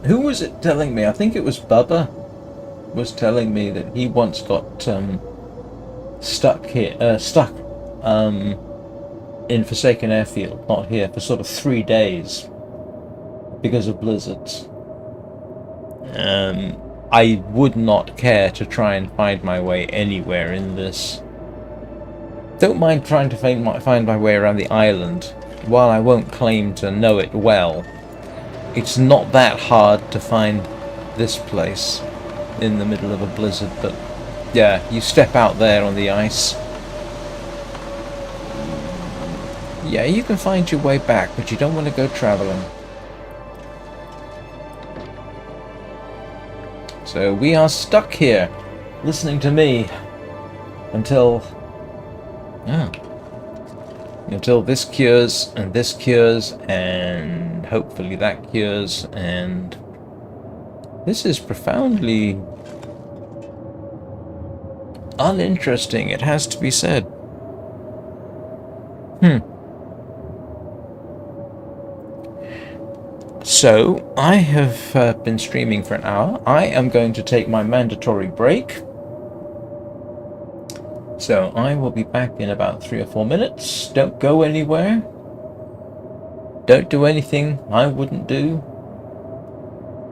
Who was it telling me? I think it was Bubba was telling me that he once got stuck in Forsaken Airfield, not here, for sort of 3 days because of blizzards. I would not care to try and find my way anywhere in this. Don't mind trying to find my way around the island. While I won't claim to know it well, it's not that hard to find this place in the middle of a blizzard, but yeah, you step out there on the ice. Yeah, you can find your way back, but you don't want to go traveling. So we are stuck here, listening to me until until this cures and hopefully that cures, and this is profoundly uninteresting, it has to be said. So, I have been streaming for an hour. I am going to take my mandatory break. So, I will be back in about 3 or 4 minutes. Don't go anywhere. Don't do anything I wouldn't do.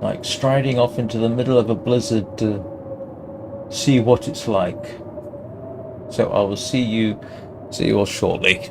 Like striding off into the middle of a blizzard to see what it's like. So, I will see you all shortly.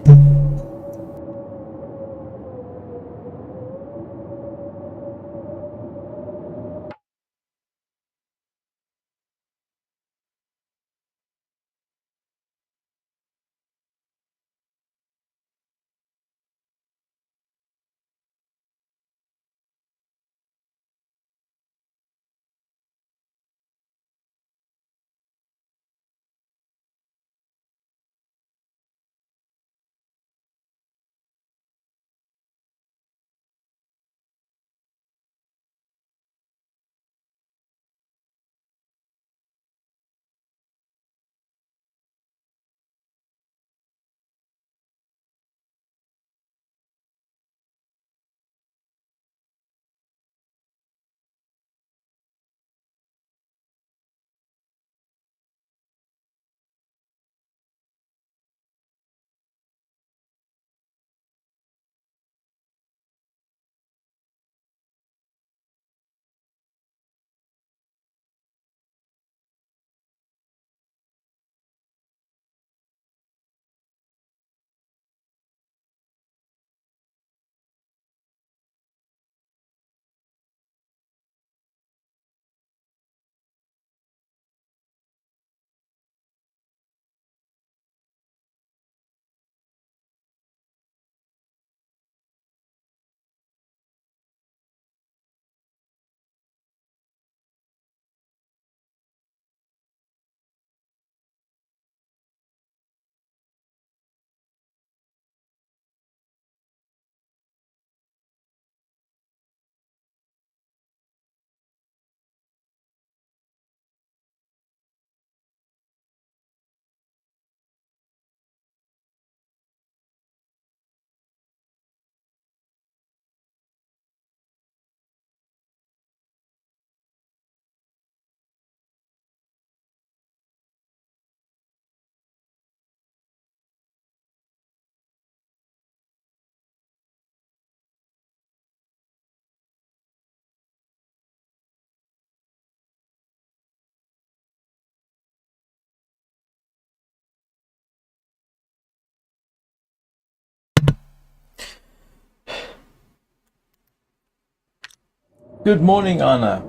Good morning, Anna.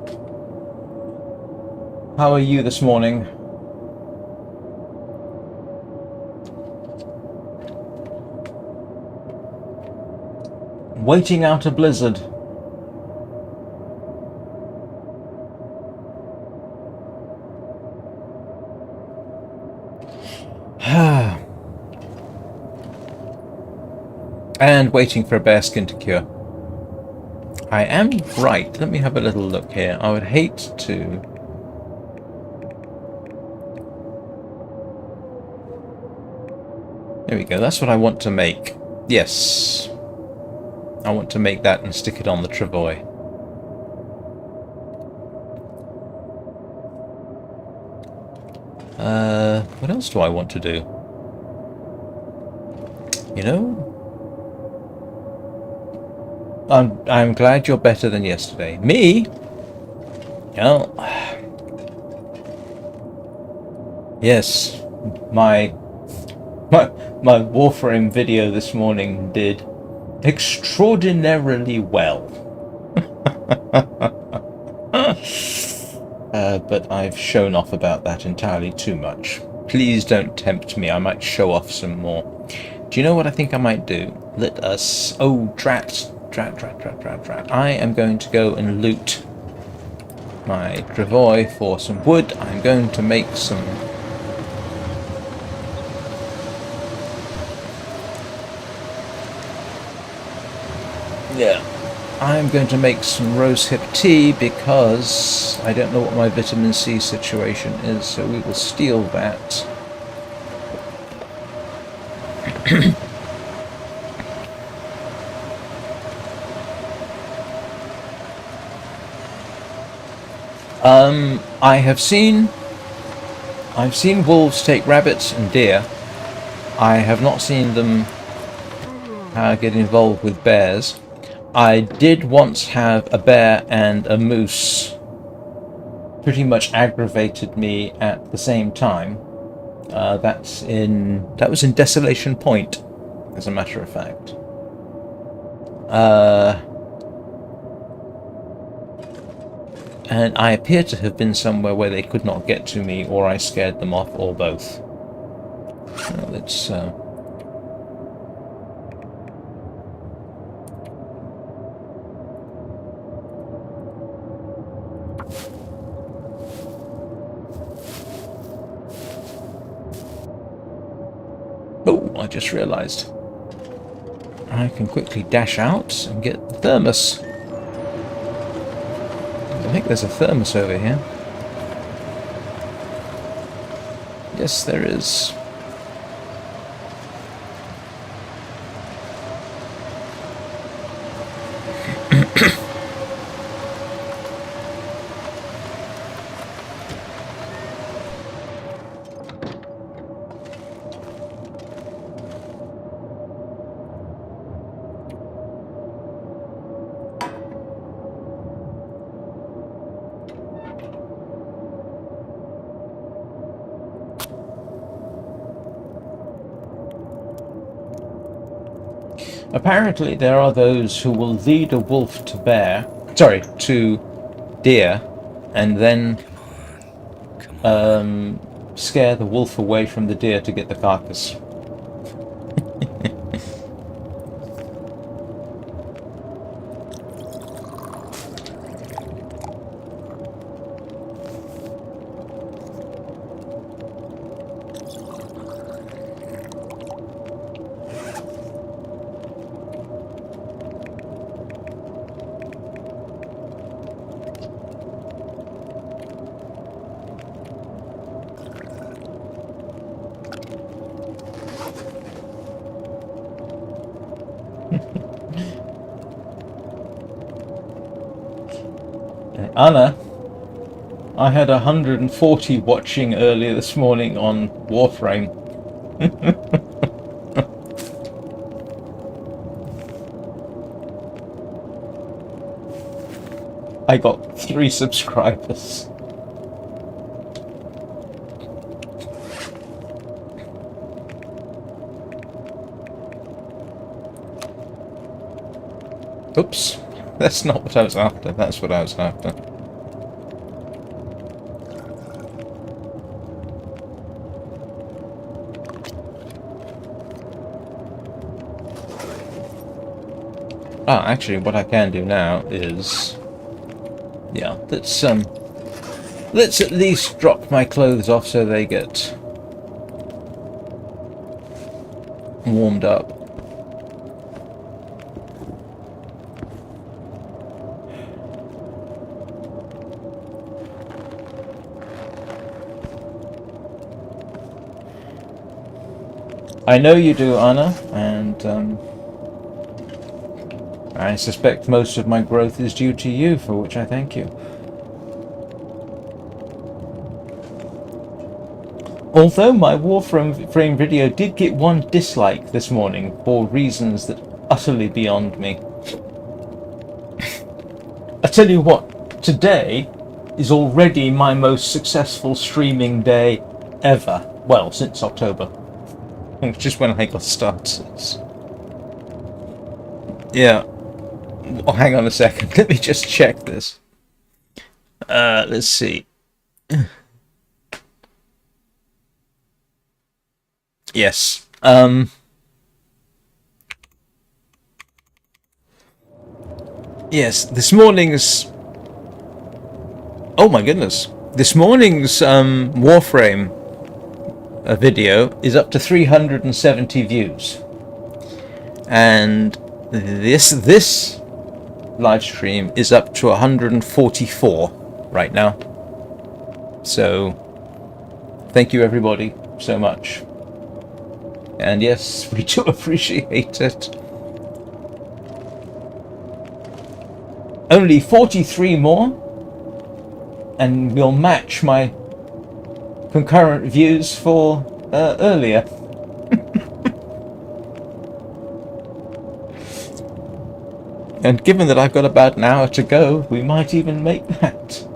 How are you this morning? Waiting out a blizzard. And waiting for a bearskin to cure. I am right. Let me have a little look here. I would hate to... There we go. That's what I want to make. Yes. I want to make that and stick it on the travois. What else do I want to do? You know... I'm glad you're better than yesterday. Me? Well... Yes. My Warframe video this morning did extraordinarily well. But I've shown off about that entirely too much. Please don't tempt me. I might show off some more. Do you know what I think I might do? Let us... Oh, drat. I am going to go and loot my travois for some wood. I'm going to make some... Yeah. I'm going to make some rosehip tea because I don't know what my vitamin C situation is, so we will steal that. I've seen wolves take rabbits and deer. I have not seen them get involved with bears. I did once have a bear and a moose pretty much aggravated me at the same time. That was in Desolation Point, as a matter of fact. And I appear to have been somewhere where they could not get to me, or I scared them off, or both. Let's... Oh, I just realised. I can quickly dash out and get the thermos. I think there's a thermos over here. Yes, there is. Apparently there are those who will lead a wolf to deer, and then scare the wolf away from the deer to get the carcass. Anna, I had 140 watching earlier this morning on Warframe. I got 3 subscribers. Oops. That's not what I was after. That's what I was after. Ah, actually, what I can do now is, yeah, let's at least drop my clothes off so they get warmed up. I know you do, Anna, and I suspect most of my growth is due to you, for which I thank you. Although my Warframe video did get one dislike this morning for reasons that utterly beyond me. I tell you what, today is already my most successful streaming day ever. Well, since October. Which is when I got started. Yeah. Oh, hang on a second. Let me just check this. Let's see. Yes. Yes, this morning's... Oh my goodness. This morning's Warframe video is up to 370 views. And this live stream is up to 144 right now. So, thank you everybody so much. And yes, we do appreciate it. Only 43 more, and we'll match my concurrent views for earlier. And given that I've got about an hour to go, we might even make that.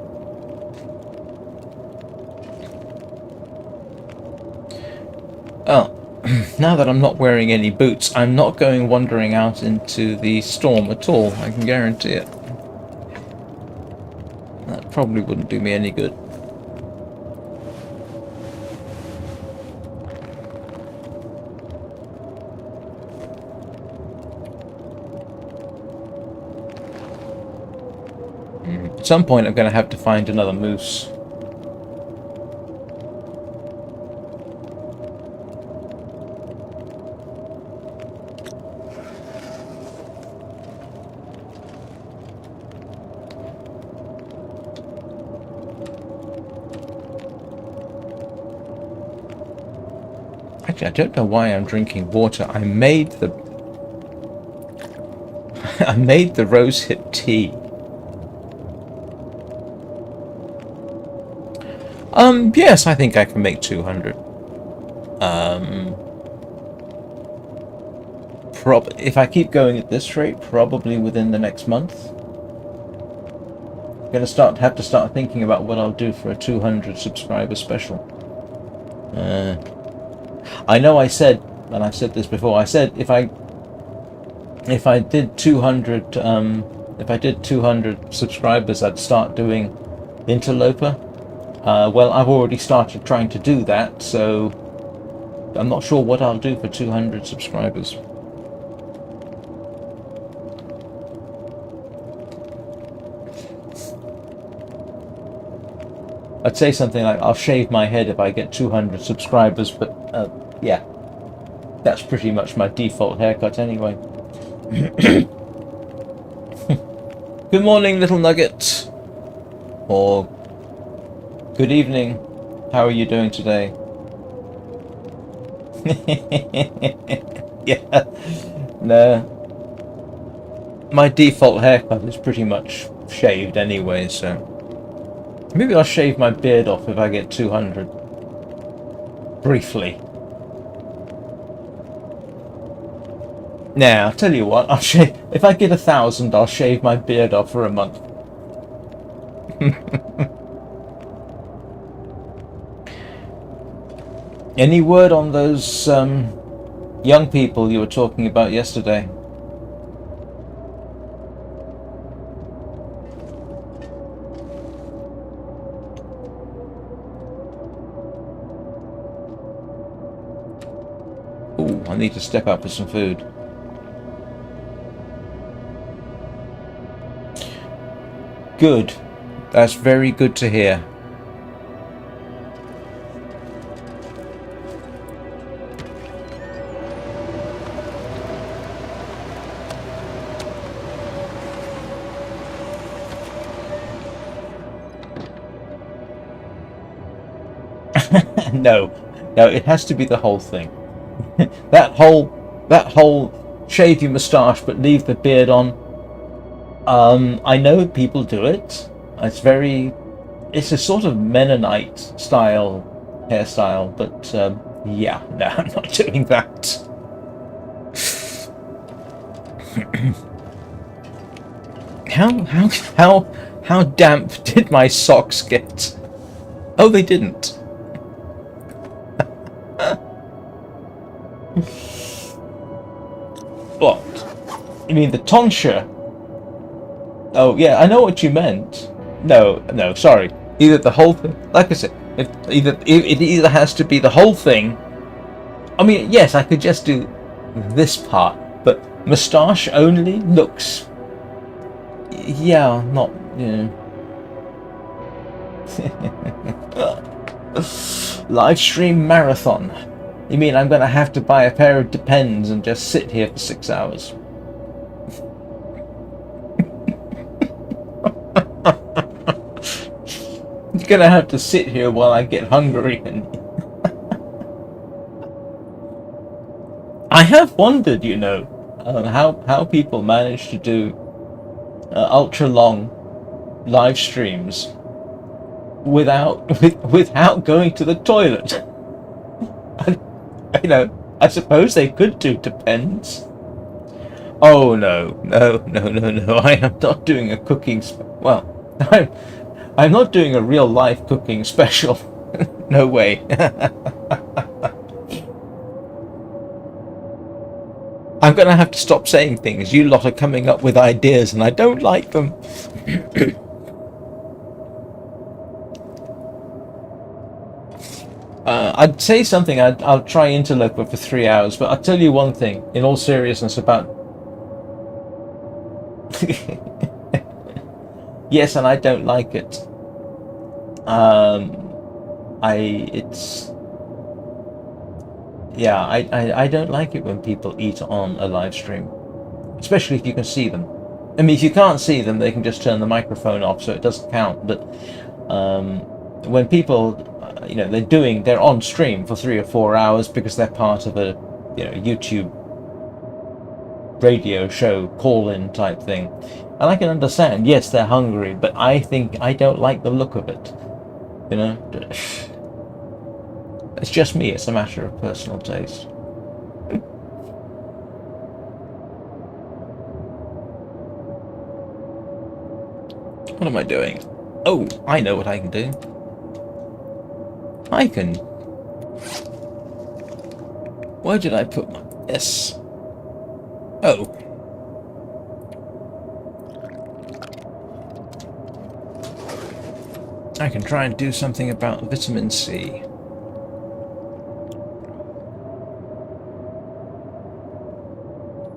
Oh, now that I'm not wearing any boots, I'm not going wandering out into the storm at all, I can guarantee it. That probably wouldn't do me any good. At some point I'm going to have to find another moose. Actually, I don't know why I'm drinking water. I made the rosehip tea. Yes, I think I can make 200. If I keep going at this rate, probably within the next month. I'm gonna have to start thinking about what I'll do for a 200 subscriber special. I know I said, and I've said this before, I said if I did 200 subscribers, I'd start doing Interloper. Well, I've already started trying to do that, so I'm not sure what I'll do for 200 subscribers. I'd say something like, I'll shave my head if I get 200 subscribers, but yeah, that's pretty much my default haircut anyway. Good morning, little nugget. Or good evening. How are you doing today? Yeah. No. My default haircut is pretty much shaved anyway, so maybe I'll shave my beard off if I get 200. Briefly. Nah, I'll tell you what, if I get 1,000, I'll shave my beard off for a month. Any word on those young people you were talking about yesterday? I need to step up with some food. Good. That's very good to hear. No, no, it has to be the whole thing. that whole shave your moustache but leave the beard on. I know people do it. It's a sort of Mennonite style hairstyle, but yeah, no, I'm not doing that. How damp did my socks get? Oh, they didn't. What? You mean the tonsure? Oh yeah, I know what you meant. No, sorry. Either the whole thing, like I said, it either has to be the whole thing. I mean, yes, I could just do this part, but moustache only looks, yeah, not, you know. Live stream marathon. You mean I'm gonna have to buy a pair of Depends and just sit here for 6 hours? You're gonna have to sit here while I get hungry. And I have wondered, you know, how people manage to do ultra long live streams without going to the toilet. And, you know, I suppose they could do Depends. Oh no! I am not doing a cooking. Well, I'm not doing a real life cooking special. No way. I'm gonna have to stop saying things. You lot are coming up with ideas and I don't like them. I'd say something. I'll try Interloper for 3 hours, but I'll tell you one thing, in all seriousness, about... Yes, and I don't like it. I don't like it when people eat on a live stream, especially if you can see them. I mean, if you can't see them, they can just turn the microphone off, so it doesn't count. But when people, you know, they're on stream for 3 or 4 hours because they're part of a, you know, YouTube radio show call-in type thing, and I can understand. Yes, they're hungry, but I don't like the look of it. You know, it's just me. It's a matter of personal taste. What am I doing? Oh, I know what I can do. I can... Where did I put my... Yes. Oh. I can try and do something about vitamin C.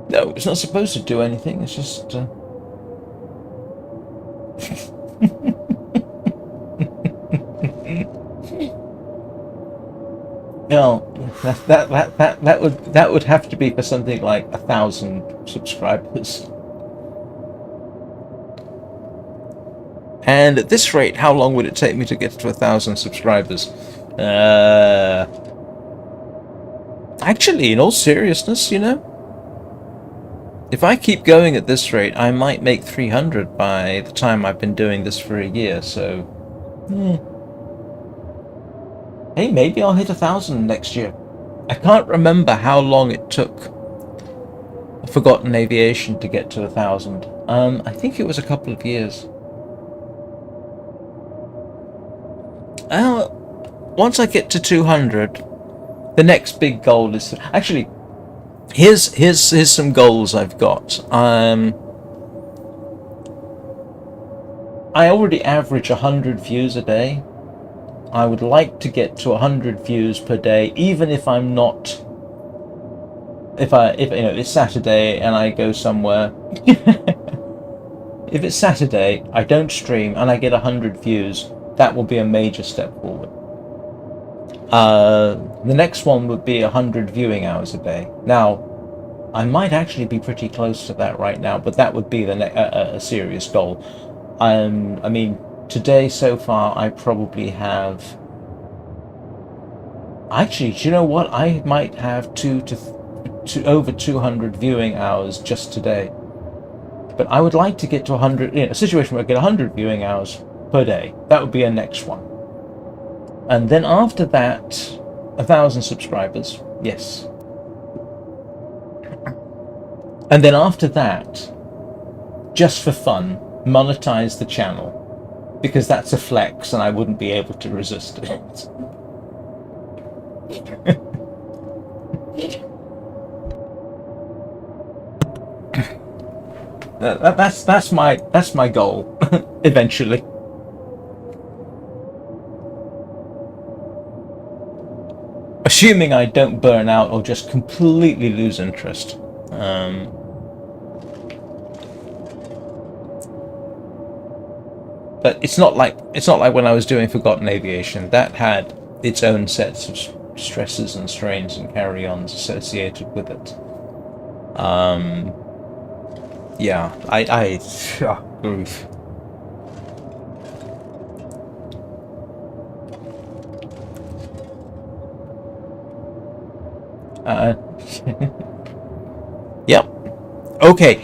No, it's not supposed to do anything, it's just... No, that would have to be for something like 1,000 subscribers. And at this rate, how long would it take me to get to 1,000 subscribers? Actually, in all seriousness, you know, if I keep going at this rate, I might make 300 by the time I've been doing this for a year, so... Hey, maybe I'll hit 1,000 next year. I can't remember how long it took Forgotten Aviation to get to 1,000. I think it was a couple of years. Once I get to 200, the next big goal is... Actually, here's some goals I've got. I already average 100 views a day. I would like to get to 100 views per day, even if I'm not if it's Saturday and I go somewhere, if it's Saturday, I don't stream and I get 100 views, that will be a major step forward. The next one would be 100 viewing hours a day. Now, I might actually be pretty close to that right now, but that would be a serious goal. I mean, today so far, I probably have. Actually, do you know what? I might have over 200 viewing hours just today. But I would like to get to 100, a situation where I get 100 viewing hours per day. That would be a next one. And then after that, 1,000 subscribers. Yes. And then after that, just for fun, monetize the channel. Because that's a flex and I wouldn't be able to resist it. That's my goal eventually. Assuming I don't burn out or just completely lose interest. But it's not like when I was doing Forgotten Aviation. That had its own sets of stresses and strains and carry-ons associated with it. Yeah, oof. Yep. Okay.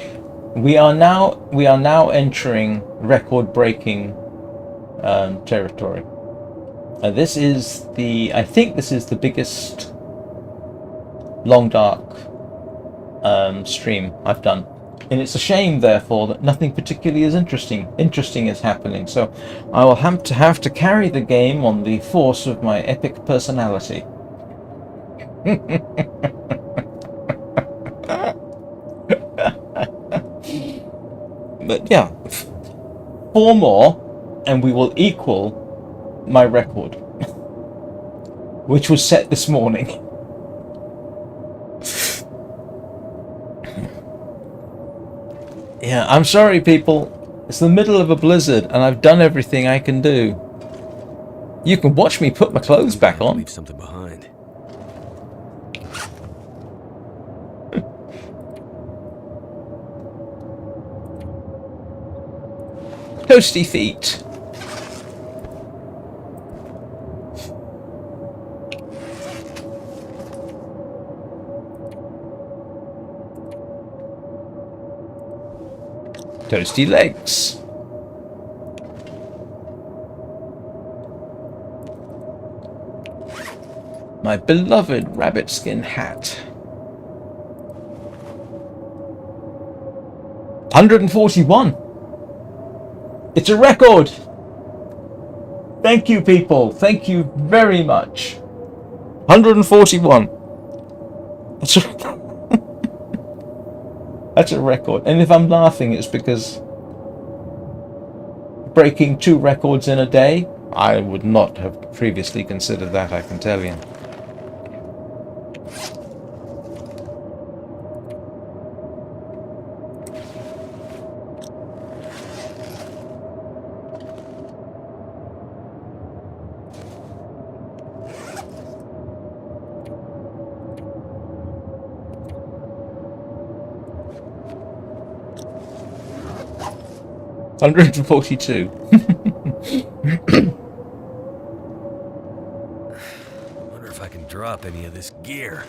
We are now entering record-breaking territory. I think this is the biggest Long Dark stream I've done. And it's a shame, therefore, that nothing particularly is interesting is happening. So I will have to carry the game on the force of my epic personality. But yeah, 4 more, and we will equal my record, which was set this morning. Yeah, I'm sorry, people. It's the middle of a blizzard, and I've done everything I can do. You can watch me put my clothes back on. Leave something behind. Toasty feet. Toasty legs. My beloved rabbit skin hat. 141. It's a record. Thank you, people. Thank you very much. 141. That's a record. And if I'm laughing, it's because breaking 2 records in a day, I would not have previously considered that, I can tell you. Wonder if I can drop any of this gear.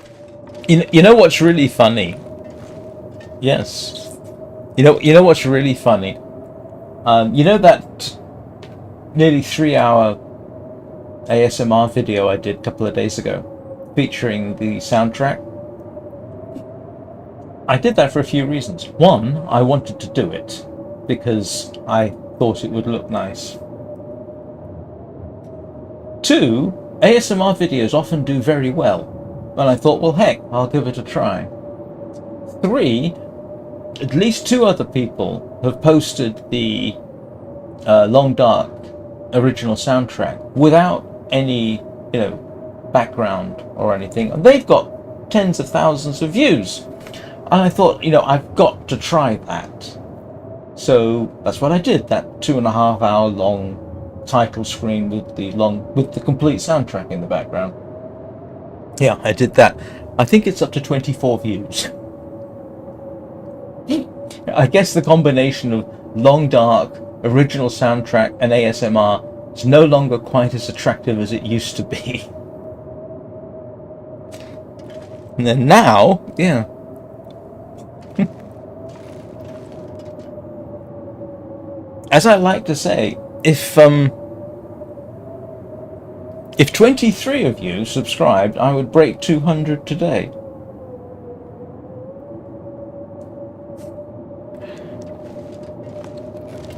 You know what's really funny? Yes. You know what's really funny? You know that nearly 3-hour ASMR video I did a couple of days ago, featuring the soundtrack? I did that for a few reasons. One, I wanted to do it because I thought it would look nice. 2, ASMR videos often do very well, and I thought, well, heck, I'll give it a try. 3, at least 2 other people have posted the Long Dark original soundtrack without any, background or anything, and they've got tens of thousands of views. And I thought, you know, I've got to try that. So that's what I did. That 2.5 hour long title screen with the complete soundtrack in the background. Yeah, I did that. I think it's up to 24 views. I guess the combination of long dark, original soundtrack, and ASMR is no longer quite as attractive as it used to be. And then now, yeah. As I like to say, if 23 of you subscribed, I would break 200 today.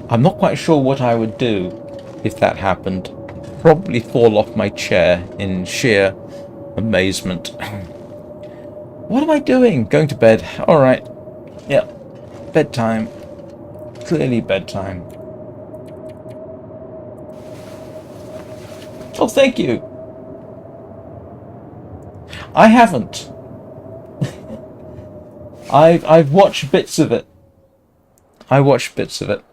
I'm not quite sure what I would do if that happened. Probably fall off my chair in sheer amazement. What am I doing? Going to bed. Alright. Yeah. Bedtime. Clearly bedtime. Oh, thank you. I haven't. I've watched bits of it. I watched bits of it.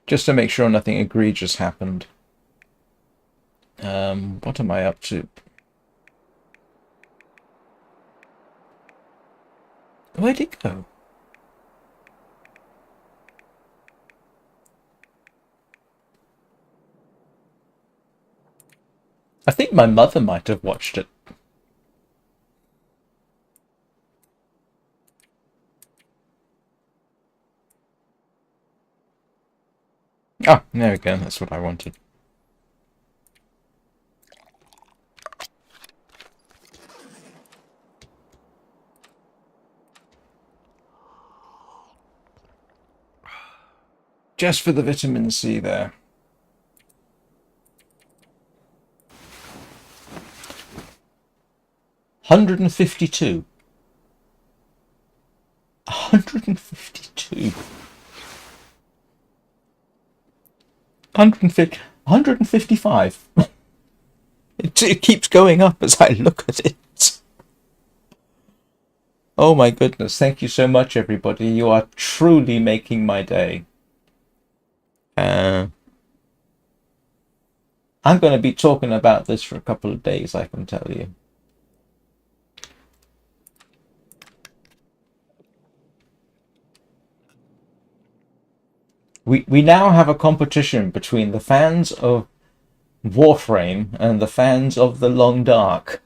Just to make sure nothing egregious happened. What am I up to? Where'd it go? I think my mother might have watched it. Ah, there we go. That's what I wanted. Just for the vitamin C there. $152. 152. 150, 155. It keeps going up as I look at it. Oh my goodness. Thank you so much, everybody. You are truly making my day. I'm going to be talking about this for a couple of days, I can tell you. We now have a competition between the fans of Warframe and the fans of the Long Dark.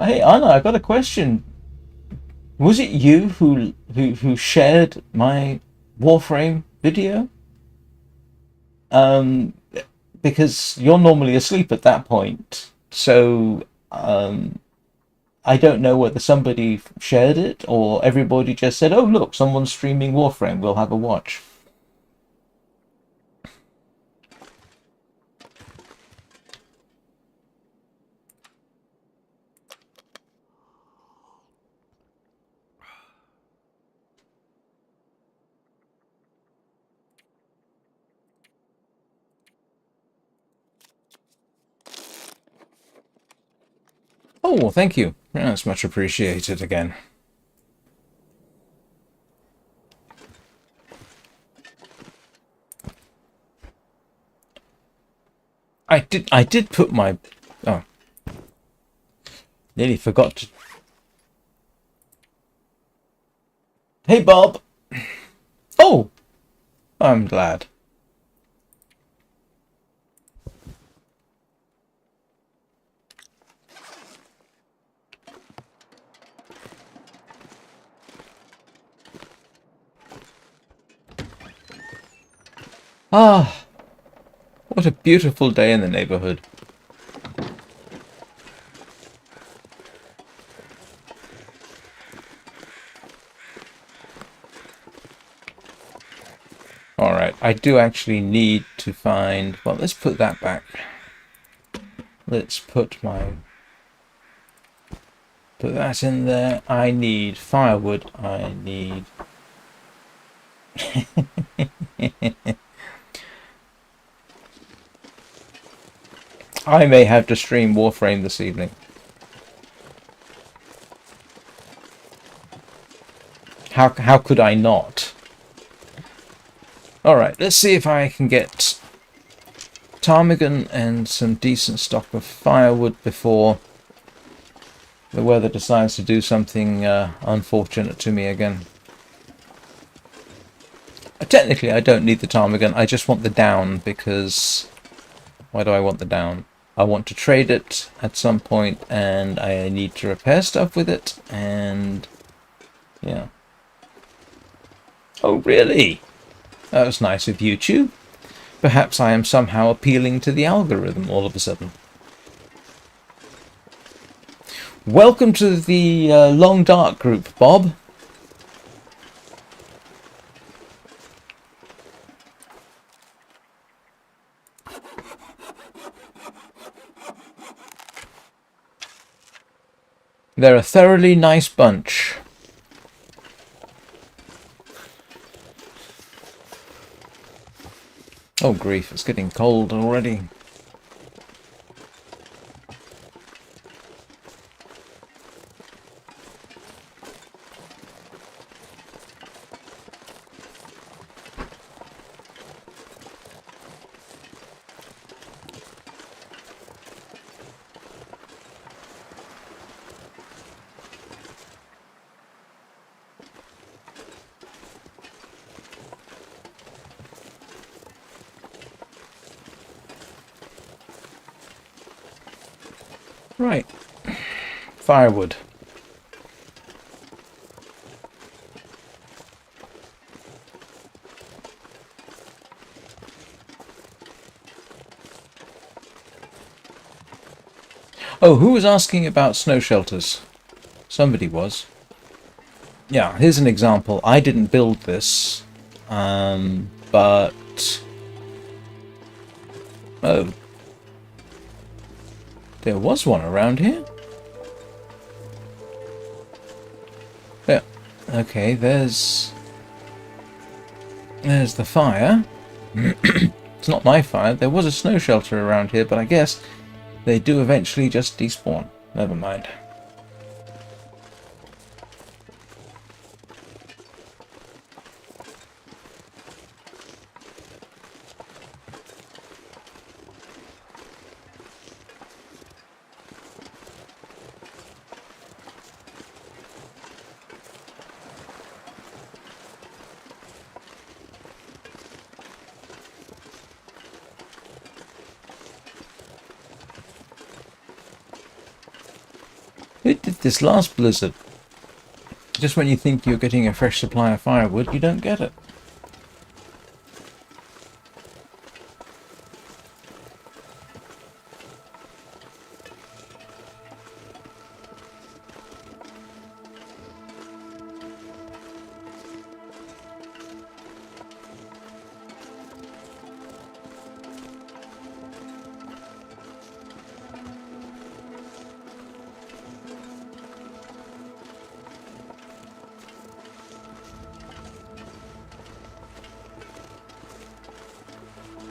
Hey Anna, I got a question. Was it you who shared my Warframe video? Because you're normally asleep at that point, so I don't know whether somebody shared it or everybody just said, "Oh look, someone's streaming Warframe. We'll have a watch." Oh, well, thank you. That's much appreciated again. I did put my... Oh. Nearly forgot to... Hey, Bob! Oh! I'm glad. Ah, what a beautiful day in the neighborhood. Alright, I do actually need to find... Well, let's put that back. Let's put that in there. I need firewood. I need... I may have to stream Warframe this evening. How could I not? Alright, let's see if I can get ptarmigan and some decent stock of firewood before the weather decides to do something unfortunate to me again. Technically, I don't need the ptarmigan. I just want the down because... Why do I want the down? I want to trade it at some point, and I need to repair stuff with it, and... yeah. Oh, really? That was nice of YouTube. Perhaps I am somehow appealing to the algorithm all of a sudden. Welcome to the Long Dark group, Bob. They're a thoroughly nice bunch. Oh grief, it's getting cold already. Right. Firewood. Oh, who was asking about snow shelters? Somebody was. Yeah, here's an example. I didn't build this, but... Oh. There was one around here? Yeah. Okay, there's the fire. It's not my fire. There was a snow shelter around here, but I guess they do eventually just despawn. Never mind. Who did this last blizzard? Just when you think you're getting a fresh supply of firewood, you don't get it.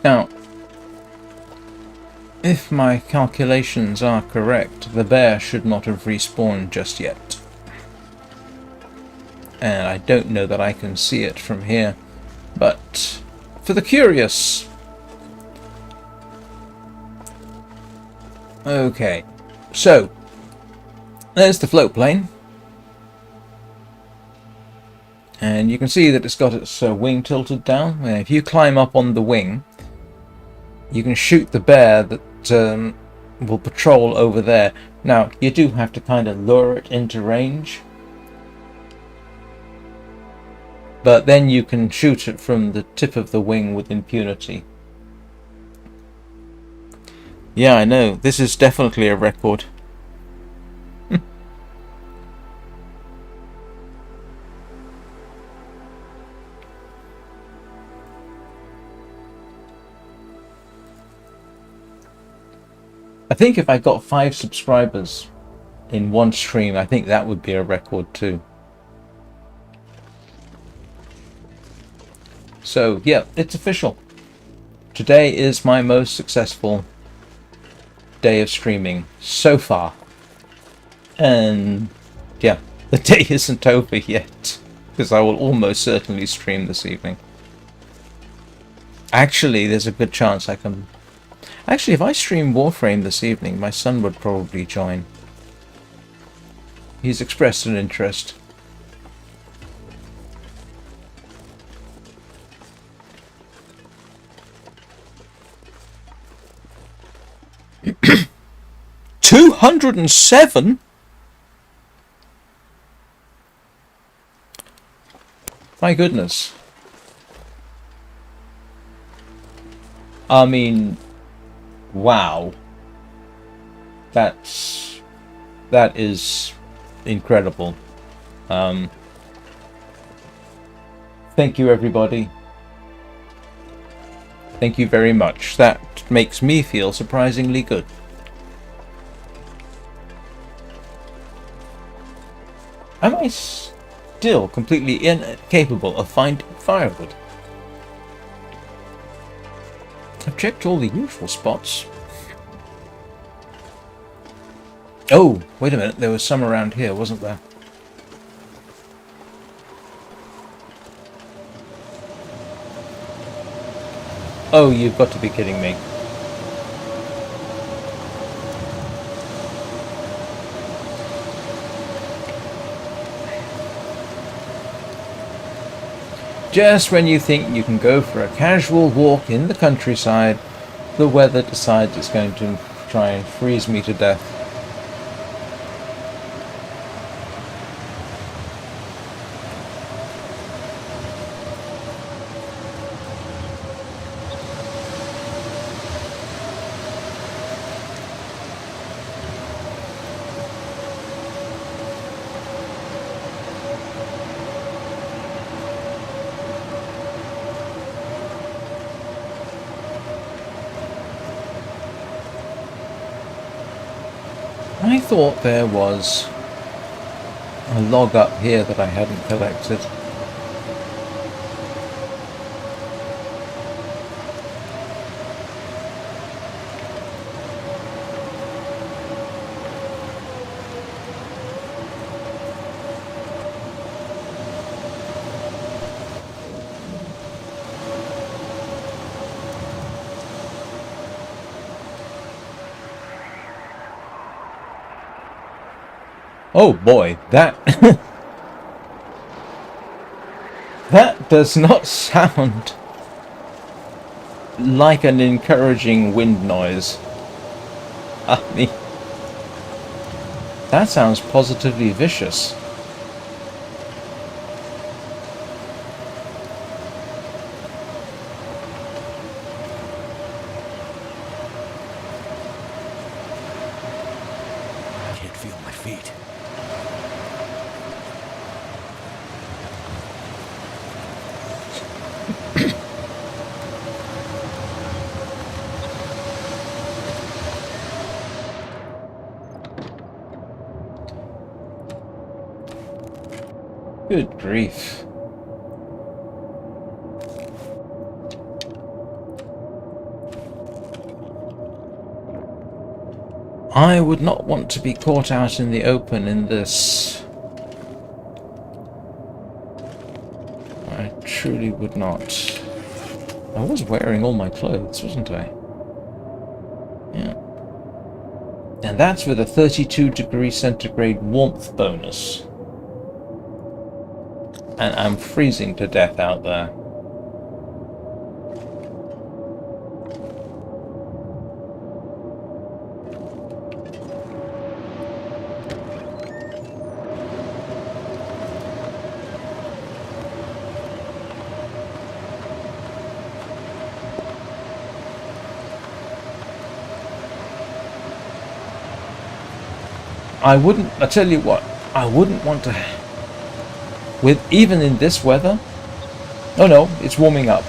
Now, if my calculations are correct, the bear should not have respawned just yet. And I don't know that I can see it from here, but for the curious... Okay, so, there's the float plane. And you can see that it's got its wing tilted down. And if you climb up on the wing, you can shoot the bear that will patrol over there. Now, you do have to kind of lure it into range. But then you can shoot it from the tip of the wing with impunity. Yeah, I know. This is definitely a record. I think if I got 5 subscribers in one stream, I think that would be a record too. So yeah, it's official. Today is my most successful day of streaming so far. And yeah, the day isn't over yet, because I will almost certainly stream this evening. Actually, there's a good chance I can... Actually, if I stream Warframe this evening, my son would probably join. He's expressed an interest. $207? My goodness. I mean, wow. That is incredible. Thank you, everybody. Thank you very much. That makes me feel surprisingly good. Am I still completely incapable of finding firewood? I've checked all the usual spots. Oh, wait a minute. There was some around here, wasn't there? Oh, you've got to be kidding me. Just when you think you can go for a casual walk in the countryside, the weather decides it's going to try and freeze me to death. I thought there was a log up here that I hadn't collected. Oh boy, that that does not sound like an encouraging wind noise. I mean, that sounds positively vicious. I can't feel my feet. Good grief. I would not want to be caught out in the open in this. I truly would not. I was wearing all my clothes, wasn't I? Yeah. And that's with a 32°C warmth bonus. And I'm freezing to death out there. I tell you what, I wouldn't want to, even in this weather. Oh no, it's warming up.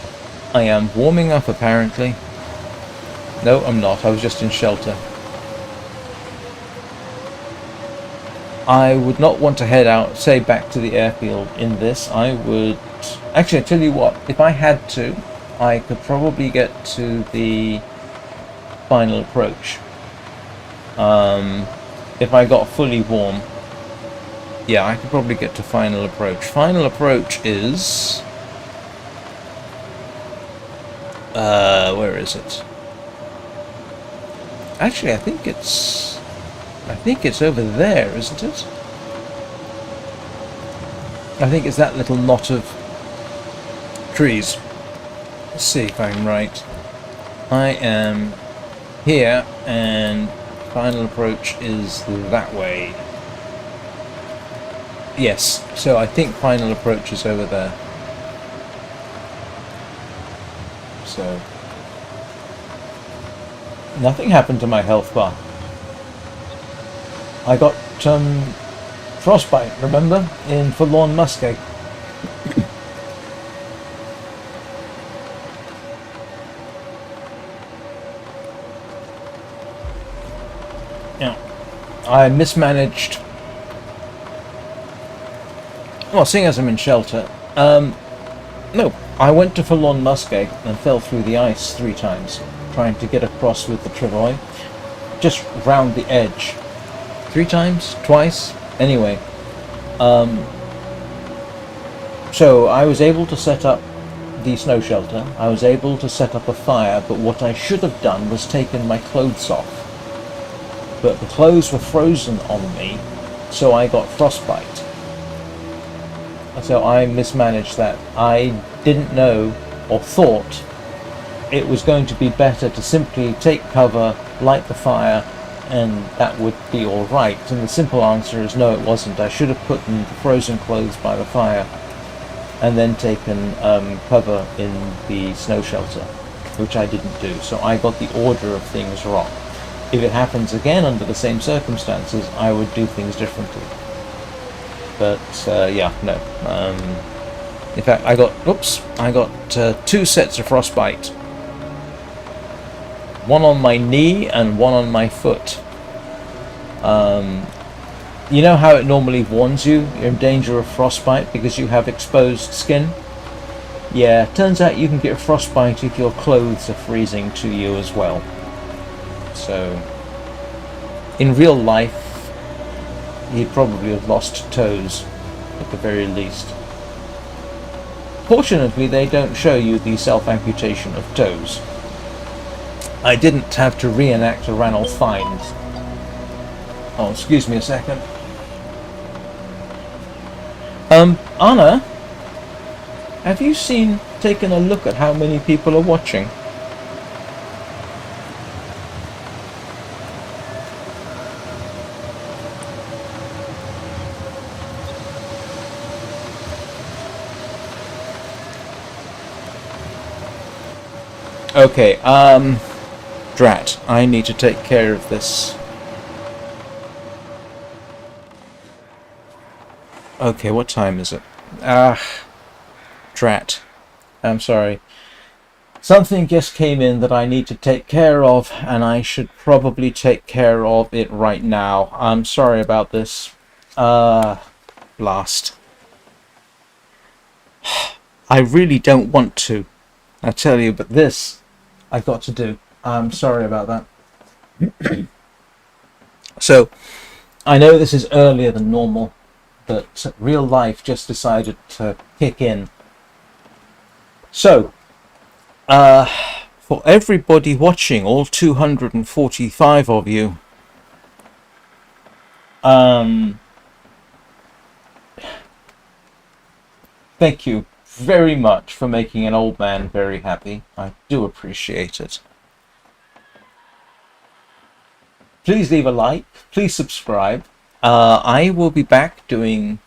I am warming up apparently. No, I'm not. I was just in shelter. I would not want to head out, say back to the airfield in this. I would... Actually, I tell you what, if I had to, I could probably get to the final approach. If I got fully warm. Yeah, I could probably get to final approach. Final approach is... where is it? Actually, I think it's over there, isn't it? I think it's that little knot of trees. Let's see if I'm right. I am here, and final approach is that way. Yes, so I think final approach is over there. So... Nothing happened to my health bar. I got frostbite, remember? In Forlorn Muskeg. Yeah. I mismanaged... Well, seeing as I'm in shelter... no, I went to Forlorn Muskeg and fell through the ice 3 times, trying to get across with the travois. Just round the edge. 3 times? Twice? Anyway. So I was able to set up the snow shelter. I was able to set up a fire, but what I should have done was taken my clothes off. But the clothes were frozen on me, so I got frostbite. So I mismanaged that. I didn't know, or thought, it was going to be better to simply take cover, light the fire, and that would be alright. And the simple answer is no, it wasn't. I should have put the frozen clothes by the fire and then taken cover in the snow shelter, which I didn't do. So I got the order of things wrong. If it happens again under the same circumstances, I would do things differently. But yeah, no. In fact, I got 2 sets of frostbite. One on my knee and one on my foot. You know how it normally warns you you're in danger of frostbite because you have exposed skin? Yeah, turns out you can get frostbite if your clothes are freezing to you as well. So, in real life, you'd probably have lost toes, at the very least. Fortunately, they don't show you the self-amputation of toes. I didn't have to reenact a Ranulph find. Oh, excuse me a second. Anna, have you taken a look at how many people are watching? Okay, drat, I need to take care of this. Okay, what time is it? Drat. I'm sorry. Something just came in that I need to take care of, and I should probably take care of it right now. I'm sorry about this. Blast. I really don't want to, I tell you, but this I've got to do. I'm sorry about that. So, I know this is earlier than normal, but real life just decided to kick in. So, for everybody watching, all 245 of you, thank you very much for making an old man very happy. I do appreciate it. Please leave a like, please subscribe. I will be back doing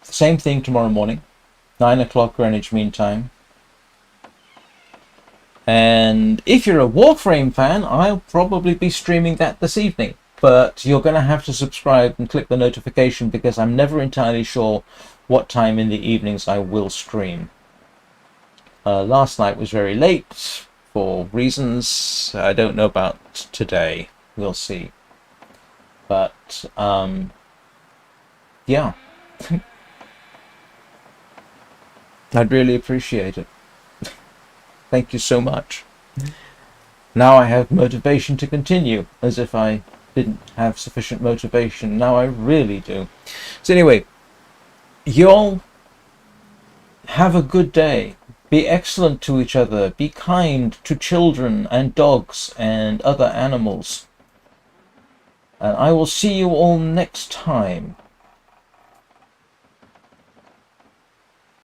the same thing tomorrow morning, 9 o'clock Greenwich Mean Time. And if you're a Warframe fan, I'll probably be streaming that this evening. but you're going to have to subscribe and click the notification because I'm never entirely sure what time in the evenings I will stream. Last night was very late for reasons I don't know about today. We'll see. But yeah, I'd really appreciate it. Thank you so much. Now I have motivation to continue, as if I didn't have sufficient motivation. Now I really do. So anyway, y'all have a good day. Be excellent to each other. Be kind to children and dogs and other animals. And I will see you all next time.